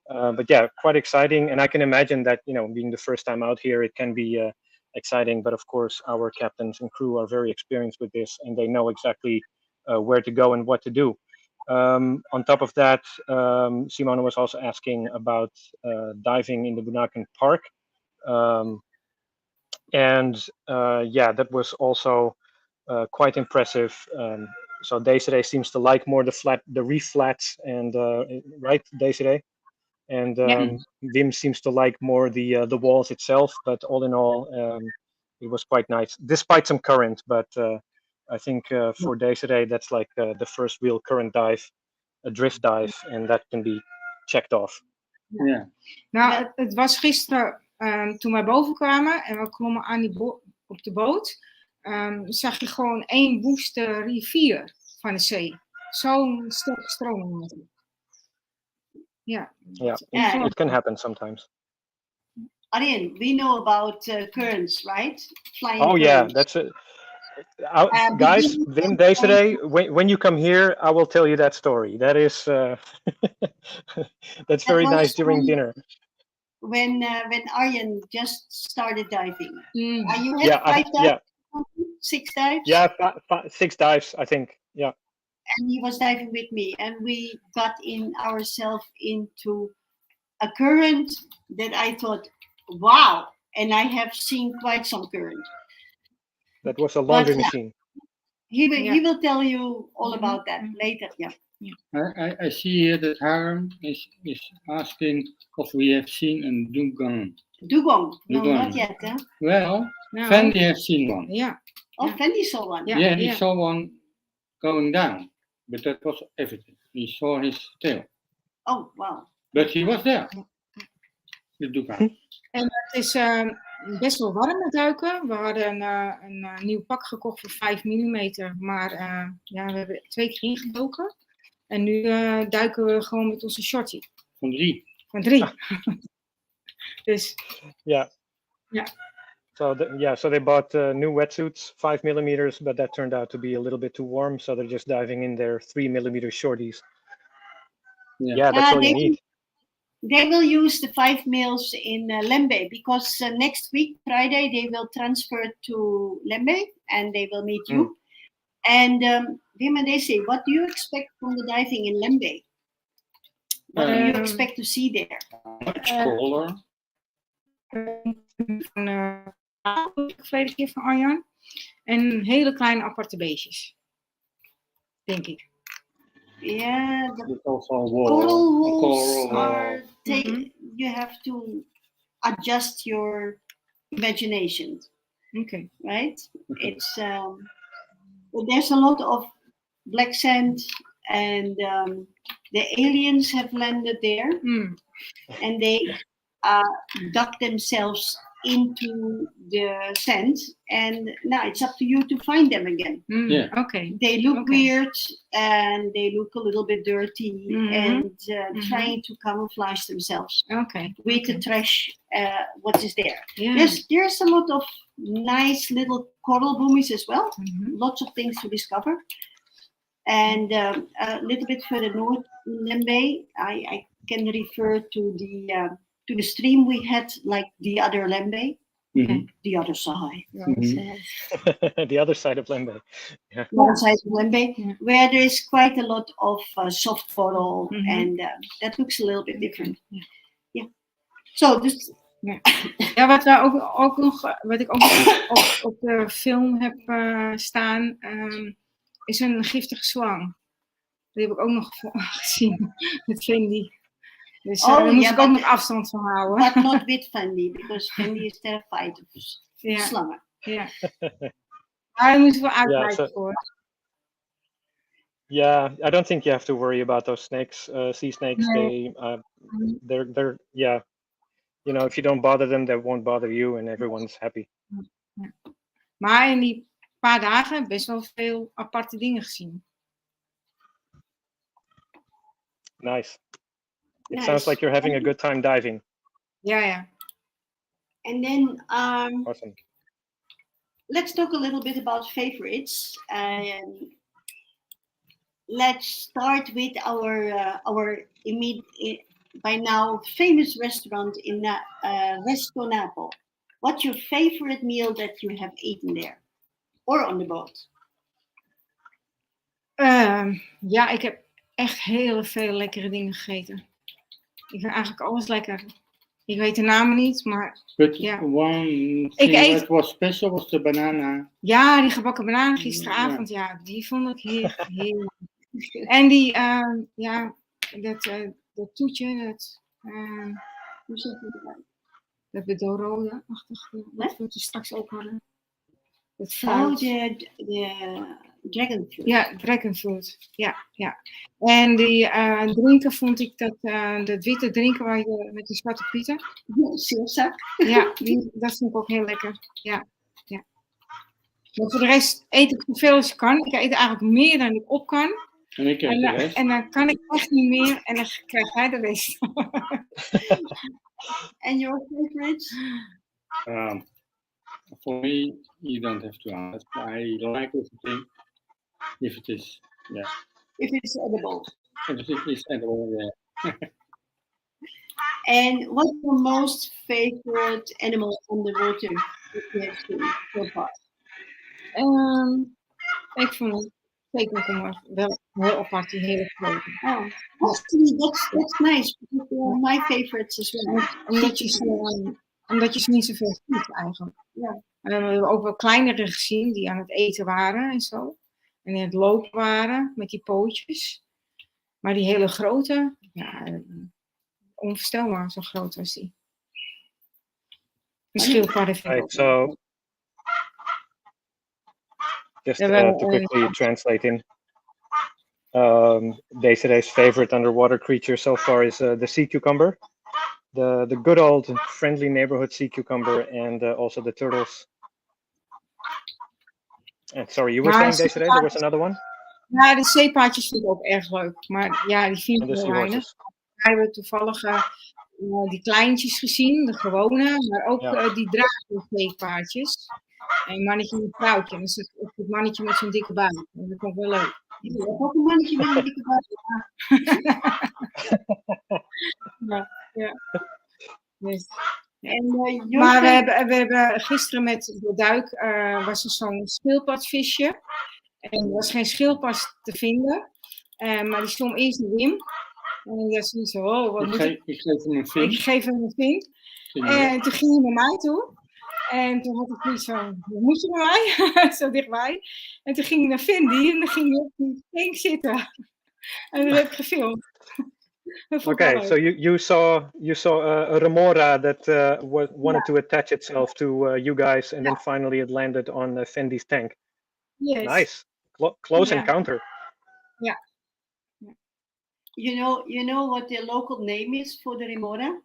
But yeah, quite exciting, and I can imagine that, being the first time out here, it can be exciting. But of course, our captains and crew are very experienced with this, and they know exactly where to go and what to do. On top of that, Simona was also asking about diving in the Bunaken Park, and yeah, that was also quite impressive. So Désirée seems to like more the reef flats, and right, Désirée? And Wim seems to like more the walls itself. But all in all, it was quite nice, despite some current. But I think for Désirée, that's like the first real current dive, a drift dive, and that can be checked off. Ja. Nou, het was gisteren toen wij boven kwamen en we klommen aan op de boot, zag je gewoon één woeste rivier van de zee. Zo'n sterke stroming. Ja. Yeah, it can happen sometimes. Arjen, we know about currents, right? Flying Oh yeah, currents. that's it. Guys, Wim Désirée, when you come here, I will tell you that story. That is that's very nice during dinner. When Arjen just started diving. You had Yeah, 5 dives? yeah. 6 dives? Yeah, 6 dives, I think. Yeah. And he was diving with me, and we got ourselves into a current that I thought, wow, and I have seen quite some current. That was a laundry machine. He will tell you all about that later. Yeah. I see here that Harm is asking if we have seen a dugong. Dugong? No, Dugong. not yet. Huh? Well, No. Fendi has seen one. Yeah. Oh, Fendi saw one. Yeah. Yeah, he saw one going down, but that was everything. He saw his tail. Oh, wow. But he was there. The dugong. En het is best wel warm met duiken. We hadden een nieuw pak gekocht voor 5 mm. Maar we hebben 2 keer ingedoken. En nu duiken we gewoon met onze shortie. Van 3. Van 3. Dus. Yeah. Yeah. So they bought new wetsuits, 5 millimeters, but that turned out to be a little bit too warm. So they're just diving in their 3 millimeter shorties. Yeah, that's all you need. They will use the 5 mils in Lembe because next week, Friday, they will transfer to Lembe and they will meet you. And Wim and Désirée, what do you expect from the diving in Lembe? What do you expect to see there? Much taller. Verleden keer van Arjan. En hele kleine aparte beestjes. Denk ik. Yeah, the coral wolves are. You have to adjust your imagination. Okay. Right? It's there's a lot of black sand, and the aliens have landed there, and they dug themselves into the sand, and now it's up to you to find them again. Yeah. Okay. They look weird and they look a little bit dirty and trying to camouflage themselves with the trash what is there. Yeah. There's a lot of nice little coral boomies as well. Lots of things to discover. And a little bit further north in Lembe, I can refer to the to the stream, we had like the other lembe, Mhm. the other side. The other side of Lembe. One side of lembe, Yeah. where there is quite a lot of soft coral, Mhm. and that looks a little bit different. Yeah. Yeah. So this. Ja, wat ik ook nog op de film heb staan, is een giftige slang. Die heb ik ook nog gezien met Fendi. Dus daar moest ik ook nog afstand van houden. But not with Fendi, because Fendi is terrified of slangen. Ja. Maar daar moeten we uitkijken voor. Yeah, I don't think you have to worry about those snakes. Sea snakes, they're yeah. You know, if you don't bother them, they won't bother you, and everyone's happy. Ja. Maar in die paar dagen best wel veel aparte dingen gezien. Nice. It sounds like you're having a good time diving. Ja. And then Awesome. let's talk a little bit about favorites. Let's start with our by now famous restaurant in Resto Napoli. What's your favorite meal that you have eaten there or on the boat? Ja, ik heb echt heel veel lekkere dingen gegeten. Ik vind eigenlijk alles lekker. Ik weet de namen niet, maar But ja. one thing that was special was the banana. Ja, die gebakken bananen gisteravond, ja, die vond ik heerlijk. En die, dat toetje, hoe zeg je dat? Dat bedorode-achtige, wat we straks ook hadden. Het fruit. De dragon fruit. Ja, dragon fruit. Ja. En die drinken vond ik dat witte drinken waar je met die zwarte pieten. Silzak. Ja, dat vond ik ook heel lekker. Ja. Maar voor de rest eet ik zoveel als ik kan. Ik eet eigenlijk meer dan ik op kan. En ik eet de rest. En dan kan ik echt niet meer en dan krijg jij de rest. And your favorites? For me, you don't have to ask. I like everything. If it is, If it's edible. If it is edible, yeah. And what's your most favorite animal on the water that you have seen so far? Ik vond het zeker wel heel apart, die hele grote. Oh, actually, that's nice. Because they are my favorites as well. Omdat je ze niet zoveel ziet eigenlijk. Ja. En dan hebben we ook wel kleinere gezien die aan het eten waren en zo. En in het lopen waren met die pootjes. Maar die hele grote, ja, onvoorstelbaar zo groot was die. Een schildpad heeft Right, so just to quickly translate in. Desiree's favorite underwater creature so far is the sea cucumber. The good old friendly neighborhood sea cucumber, and also the turtles. And sorry, you were saying, Desiree, there was another one? Ja, de zeepaardjes vind ik ook erg leuk. Maar ja, die vind ik heel weinig. We hebben toevallig die kleintjes gezien, de gewone. Maar ook die dragende zeepaardjes. En mannetje en vrouwtje. En dan zit ook het mannetje met zo'n dikke buik. En dat vond ik wel leuk. Ja, ook een mannetje met een dikke buik. Ja. Dus. Maar we hebben gisteren met de duik was er zo'n schildpadvisje. En er was geen schildpad te vinden. Maar die stond eerst in Wim. En ik dacht zo, wat moet ik? Ik geef hem een vink. Ik geef hem een vink. En toen ging hij naar mij toe. En toen had ik zoiets van, wat moet je bij mij? Zo dichtbij. En toen ging hij naar Fendi en dan ging hij op die vink zitten. En dat heb ik gefilmd. Okay, so you saw a remora that wanted to attach itself to you guys, and then finally it landed on Fendi's tank. Yes. Nice, close encounter. Yeah. You know what the local name is for the remora?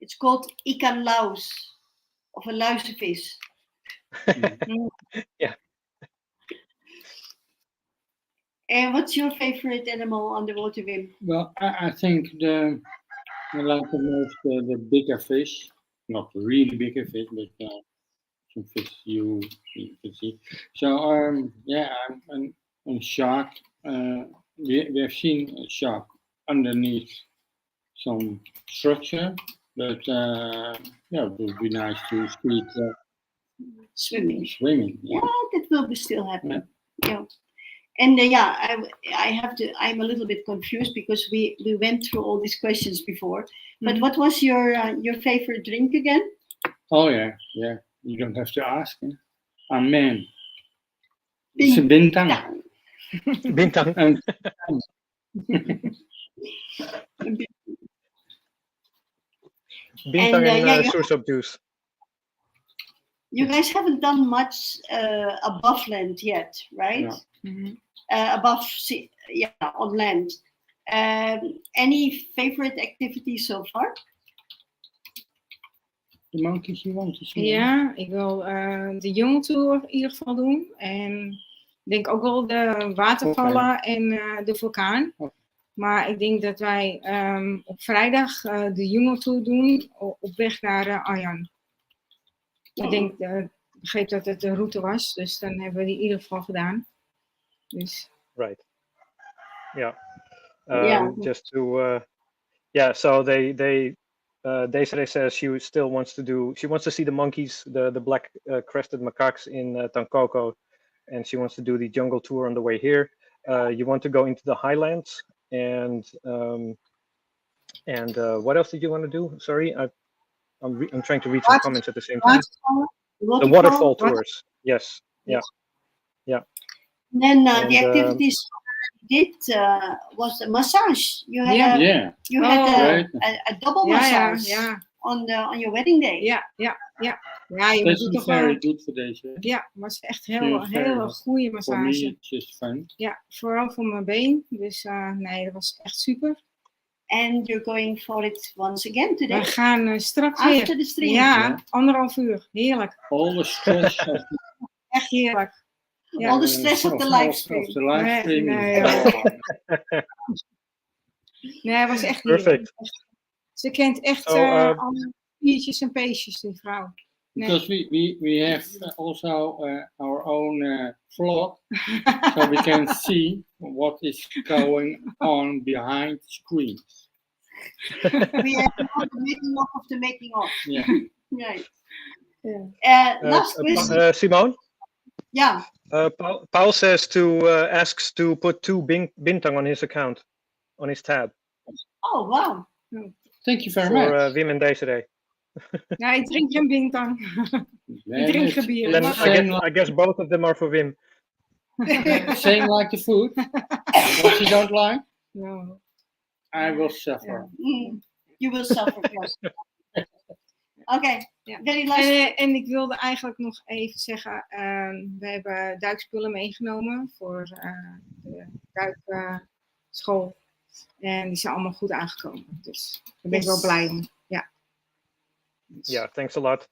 It's called ikan laus, of a luizenvis. Yeah. And what's your favorite animal on the water, Wim? Well, I think I like the most the bigger fish, not really bigger fish, but some fish you can see. So I'm a shark. We have seen a shark underneath some structure, but yeah, it would be nice to see it Swimming. swimming. Yeah, Yeah. that will be still happen. Yeah. And I'm a little bit confused because we went through all these questions before. But what was your favorite drink again? Oh yeah, yeah. You don't have to ask. Huh? Amen. It's a bintang. Bintang. And Bintang and yeah, soursop juice. you guys haven't done much above land yet, right? No. Above sea, yeah, on land. Any favorite activities so far? The monkeys you want to see? Ja, ik wil de jongeltour in ieder geval doen. En ik denk ook wel de watervallen en de vulkaan. Maar ik denk dat wij op vrijdag de jongeltour doen op weg naar Arjan. Ik begreep dat het de route was, dus dan hebben we die in ieder geval gedaan. Dus. Right. Yeah. Yeah. Just to so Désirée says she still wants to see the monkeys, the black crested macaques in Tankoko, and she wants to do the jungle tour on the way here. You want to go into the highlands, and what else did you want to do? Sorry, I'm trying to read some comments at the same time. The waterfall tours. Yes. Yeah. Yeah. And then the activities you did was a massage. You had a double massage on your wedding day. Ja, je That's moet toch very good for deze. Ja, het was echt heel goede massage. For me, it's just fun. Ja, vooral voor mijn been. Dus nee, dat was echt super. And you're going for it once again today? We gaan straks After weer. the stream? Ja, 1,5 uur. Heerlijk. All the stress of Echt heerlijk. Ja. All the stress of the livestream. Of the livestream. Nee, het was echt heerlijk. Perfect. Ze kent echt alle piertjes en peesjes, die vrouw. Nee. Because we have also our own vlog, so we can see what is going on behind screens. We have the making of the making of. Yeah. Right. Last question. Simone? Yeah. Paul says asks to put 2 bintang on his account, on his tab. Oh, wow. Thank you very much. much. Wim and Désirée. Ja, ik drink geen bintang. Ik drink geen bier. Then I guess both of them are for Wim. Same like the food. What you don't like? No. I will suffer. You will suffer. Yes. Okay. Very last. En ik wilde eigenlijk nog even zeggen, we hebben duikspullen meegenomen voor de duikschool. En die zijn allemaal goed aangekomen. Dus daar ben ik wel blij om. Ja. Yeah, thanks a lot.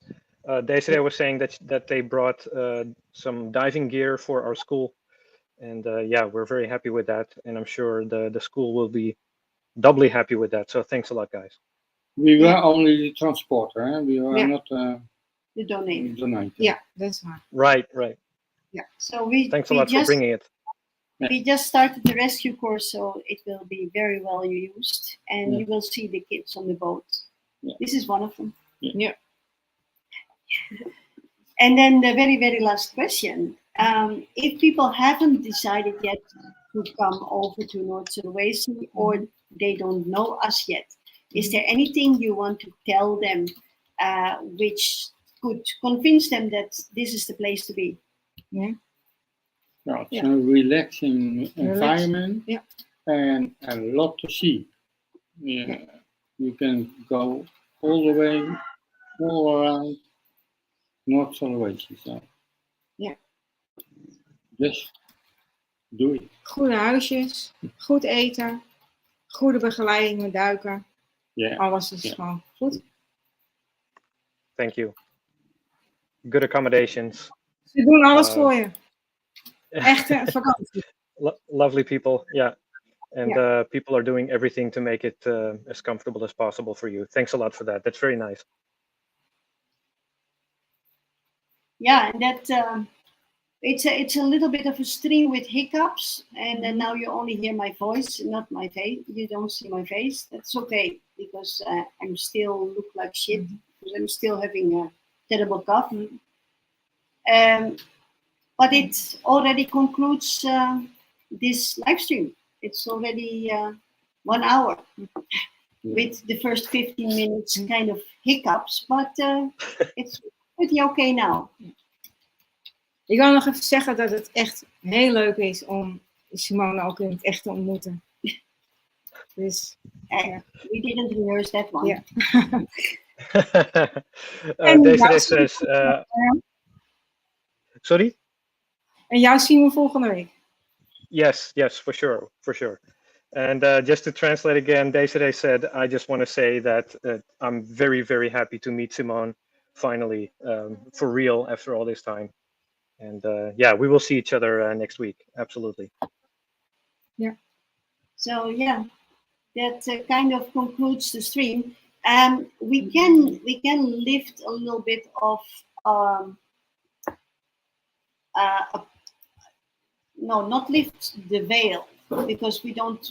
Désirée was saying that they brought some diving gear for our school. And we're very happy with that. And I'm sure the school will be doubly happy with that. So thanks a lot, guys. We were only the transporter. Huh? We were not the donator. Yeah, that's right. Right. Yeah. So thanks a lot for bringing it. We just started the rescue course, so it will be very well used. And you will see the kids on the boat. Yeah. This is one of them. Yeah. And then the very, very last question. If people haven't decided yet to come over to North Sulawesi or they don't know us yet, is there anything you want to tell them which could convince them that this is the place to be? Yeah. Well, it's a relaxing environment and a lot to see. Yeah. You can go all the way, all around North Sulawesi. So. Ja. Dus doe het. Goede huisjes, goed eten, goede begeleiding met duiken. Yeah. Alles is gewoon goed. Thank you. Good accommodations. Ze doen alles voor je. Echte vakantie. Lovely people, yeah. And people are doing everything to make it as comfortable as possible for you. Thanks a lot for that. That's very nice. Yeah, and that it's a little bit of a stream with hiccups, and then now you only hear my voice, not my face. You don't see my face. That's okay, because I'm still look like shit, because I'm still having a terrible cough. But it already concludes this live stream. It's already 1 hour with the first 15 minutes kind of hiccups, but it's pretty okay now. Ik wil nog even zeggen dat het echt heel leuk is om Simone ook in het echt te ontmoeten. Dus, we didn't rehearse that one. Yeah. Désirée says, sorry? En jou zien we volgende week. Yes, for sure. And just to translate again, Désirée said, I just want to say that I'm very, very happy to meet Simone finally, for real, after all this time. And yeah, we will see each other next week. Absolutely. Yeah. So yeah, that kind of concludes the stream. We can lift a little bit of no, not lift the veil, because we don't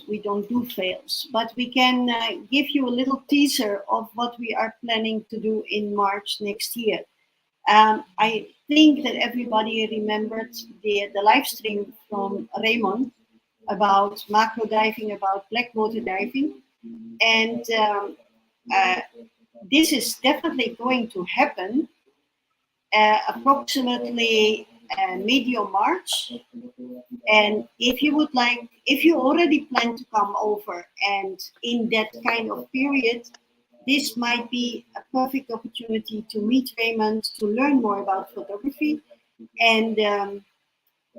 do veils, but we can give you a little teaser of what we are planning to do in March next year. I think that everybody remembered the live stream from Raymond about macro diving, about blackwater diving, and this is definitely going to happen approximately medium March. And if you already plan to come over, and in that kind of period, this might be a perfect opportunity to meet Raymond, to learn more about photography, and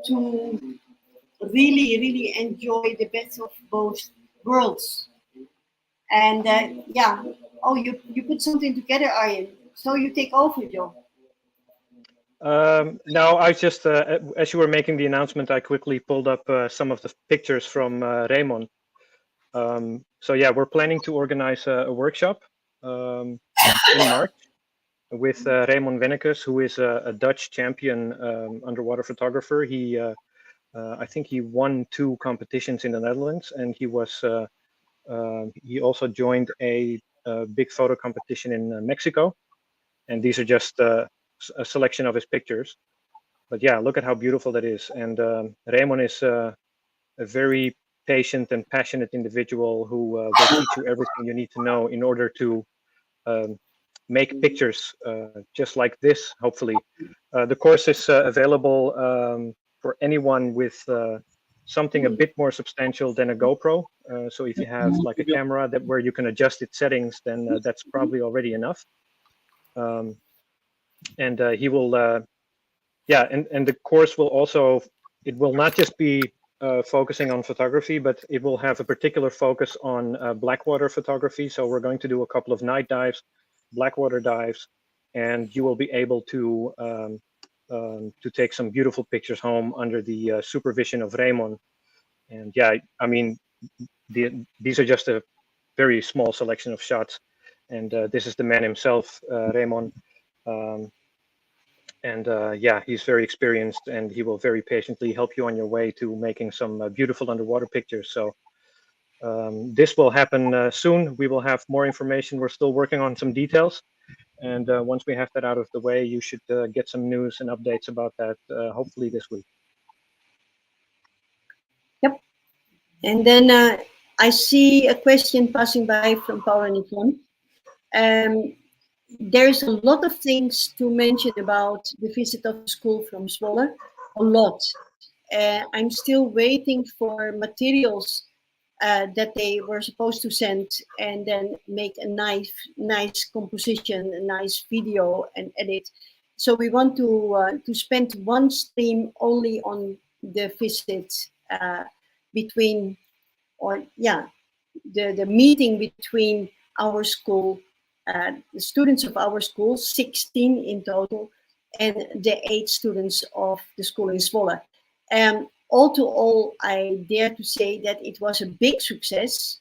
to really, really enjoy the best of both worlds. And yeah, oh, you put something together, Arjen. So you take over, Joe. No, I just, as you were making the announcement, I quickly pulled up some of the pictures from Raymond. So yeah, we're planning to organize a workshop in March with Raymond Wennekes, who is a Dutch champion underwater photographer. He, I think he won 2 competitions in the Netherlands, and he was he also joined a big photo competition in Mexico. And these are just a selection of his pictures. But yeah, look at how beautiful that is. And Raymond is a very patient and passionate individual who will teach you everything you need to know in order to make pictures just like this, hopefully. The course is available for anyone with something a bit more substantial than a GoPro. So if you have like a camera where you can adjust its settings, then that's probably already enough. And he will, yeah, and the course will also, it will not just be focusing on photography, but it will have a particular focus on blackwater photography. So we're going to do a couple of night dives, blackwater dives, and you will be able to take some beautiful pictures home under the supervision of Raymond. And yeah, I mean, these are just a very small selection of shots. And this is the man himself, Raymond. And yeah, he's very experienced, and he will very patiently help you on your way to making some beautiful underwater pictures. So this will happen soon. We will have more information. We're still working on some details. And once we have that out of the way, you should get some news and updates about that, hopefully this week. Yep. And then I see a question passing by from Paul and Yvonne. There's a lot of things to mention about the visit of the school from Zwolle, a lot. I'm still waiting for materials that they were supposed to send, and then make a nice composition, a nice video and edit. So we want to spend one stream only on the visit between, or yeah, the meeting between our school, the students of our school, 16 in total, and the 8 students of the school in Zwolle. All to all, I dare to say that it was a big success.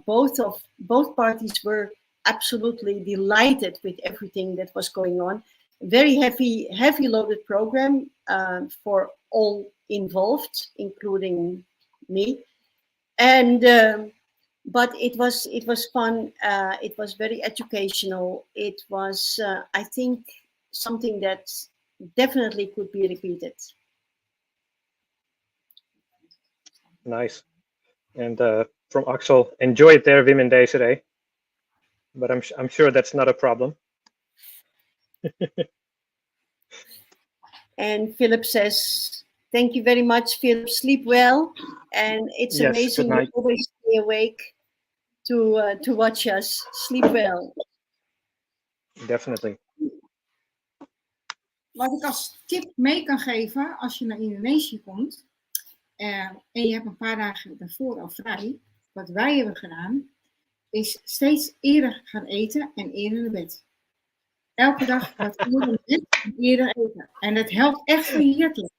Both parties were absolutely delighted with everything that was going on. Very heavy loaded program for all involved, including me. And but it was fun. It was very educational. It was, I think, something that definitely could be repeated. Nice. And from Axel, enjoy it there, Wim and Désirée. But I'm sure that's not a problem. And Philip says, thank you very much, Philip. Sleep well. And it's Yes, amazing good you night. always stay awake to watch us. Sleep well. Definitely. Wat ik als tip mee kan geven als je naar Indonesië komt en je hebt een paar dagen daarvoor al vrij, wat wij hebben gedaan, is steeds eerder gaan eten en eerder naar bed. Elke dag wat eerder naar bed en eerder eten. En dat helpt echt voor je heerlijk.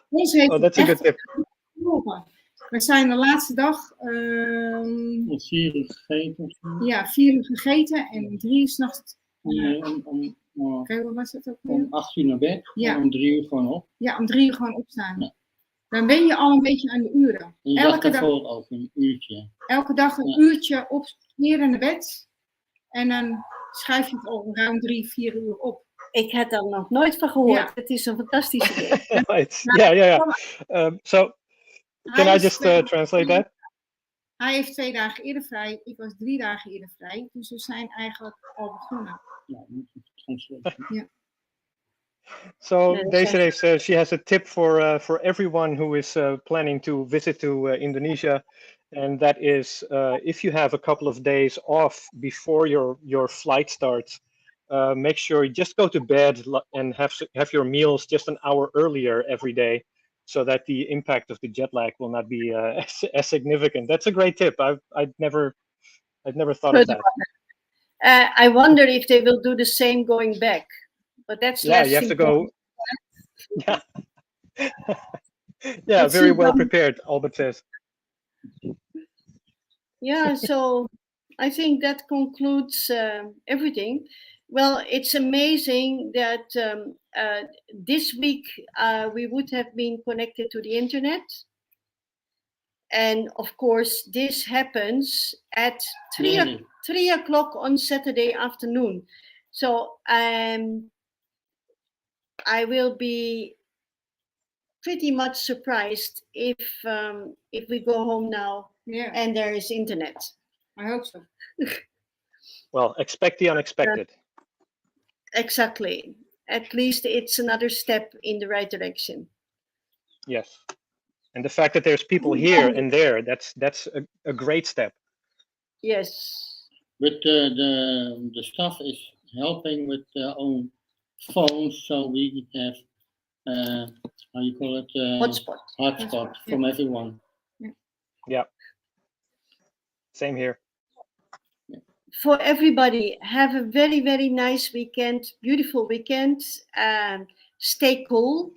Ons heeft Oh, that's a good tip. geholpen. We zijn de laatste dag 4 uur gegeten of zo. ja, 4 uur gegeten en om 3 uur 's nachts. Nee, Kijk, wat was het ook weer? om 8 uur naar bed Ja. en om 3 uur gewoon op. Ja, om 3 uur gewoon opstaan. Ja. Dan ben je al een beetje aan de uren. En je Elke dacht dag, ervoor ook een uurtje. elke dag een uurtje op, eerder naar bed. En dan schrijf je het al ruim 3-4 uur op. Ik had daar nog nooit van gehoord. Ja. Het is een fantastisch idee. Right. Yeah. So, can I just translate that? Hij heeft 2 dagen eerder vrij. Ik was 3 dagen eerder vrij. Dus we zijn eigenlijk al begonnen. Ja, moet je transleren. So Yeah, Désirée says she has a tip for everyone who is planning to visit to Indonesia, and that is if you have a couple of days off before your flight starts, make sure you just go to bed and have your meals just an hour earlier every day, so that the impact of the jet lag will not be as significant. That's a great tip. I'd never thought of that. I wonder if they will do the same going back. But that's Yeah, less you have to go. important. Yeah. Yeah, Let's very see, well Dom. prepared, Albert says. Yeah, so I think that concludes everything. Well, it's amazing that this week we would have been connected to the internet. And of course, this happens at 3 o'clock on Saturday afternoon. So I will be pretty much surprised if we go home now Ja, and there is internet. I hope so. Well, expect the unexpected. Exactly. At least it's another step in the right direction. Yes. And the fact that there's people here and there, that's a great step. Yes. But the staff is helping with their own phones, so we have how you call it hotspot from everyone. Yeah. Same here. For everybody, have a very, very nice weekend, beautiful weekend. Stay cool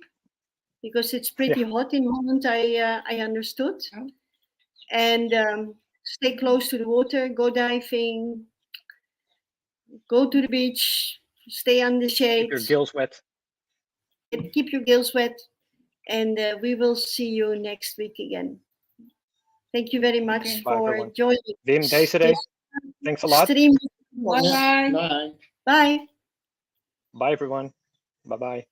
because it's pretty hot in Holland, I understood. Oh. And stay close to the water, go diving, go to the beach, stay on the shade. Keep your gills wet. Keep your gills wet. And we will see you next week again. Thank you very much Okay. Bye, for everyone. joining Wim, Désirée, thanks a lot. stream. Bye bye. Bye. Bye. Bye, everyone. Bye-bye.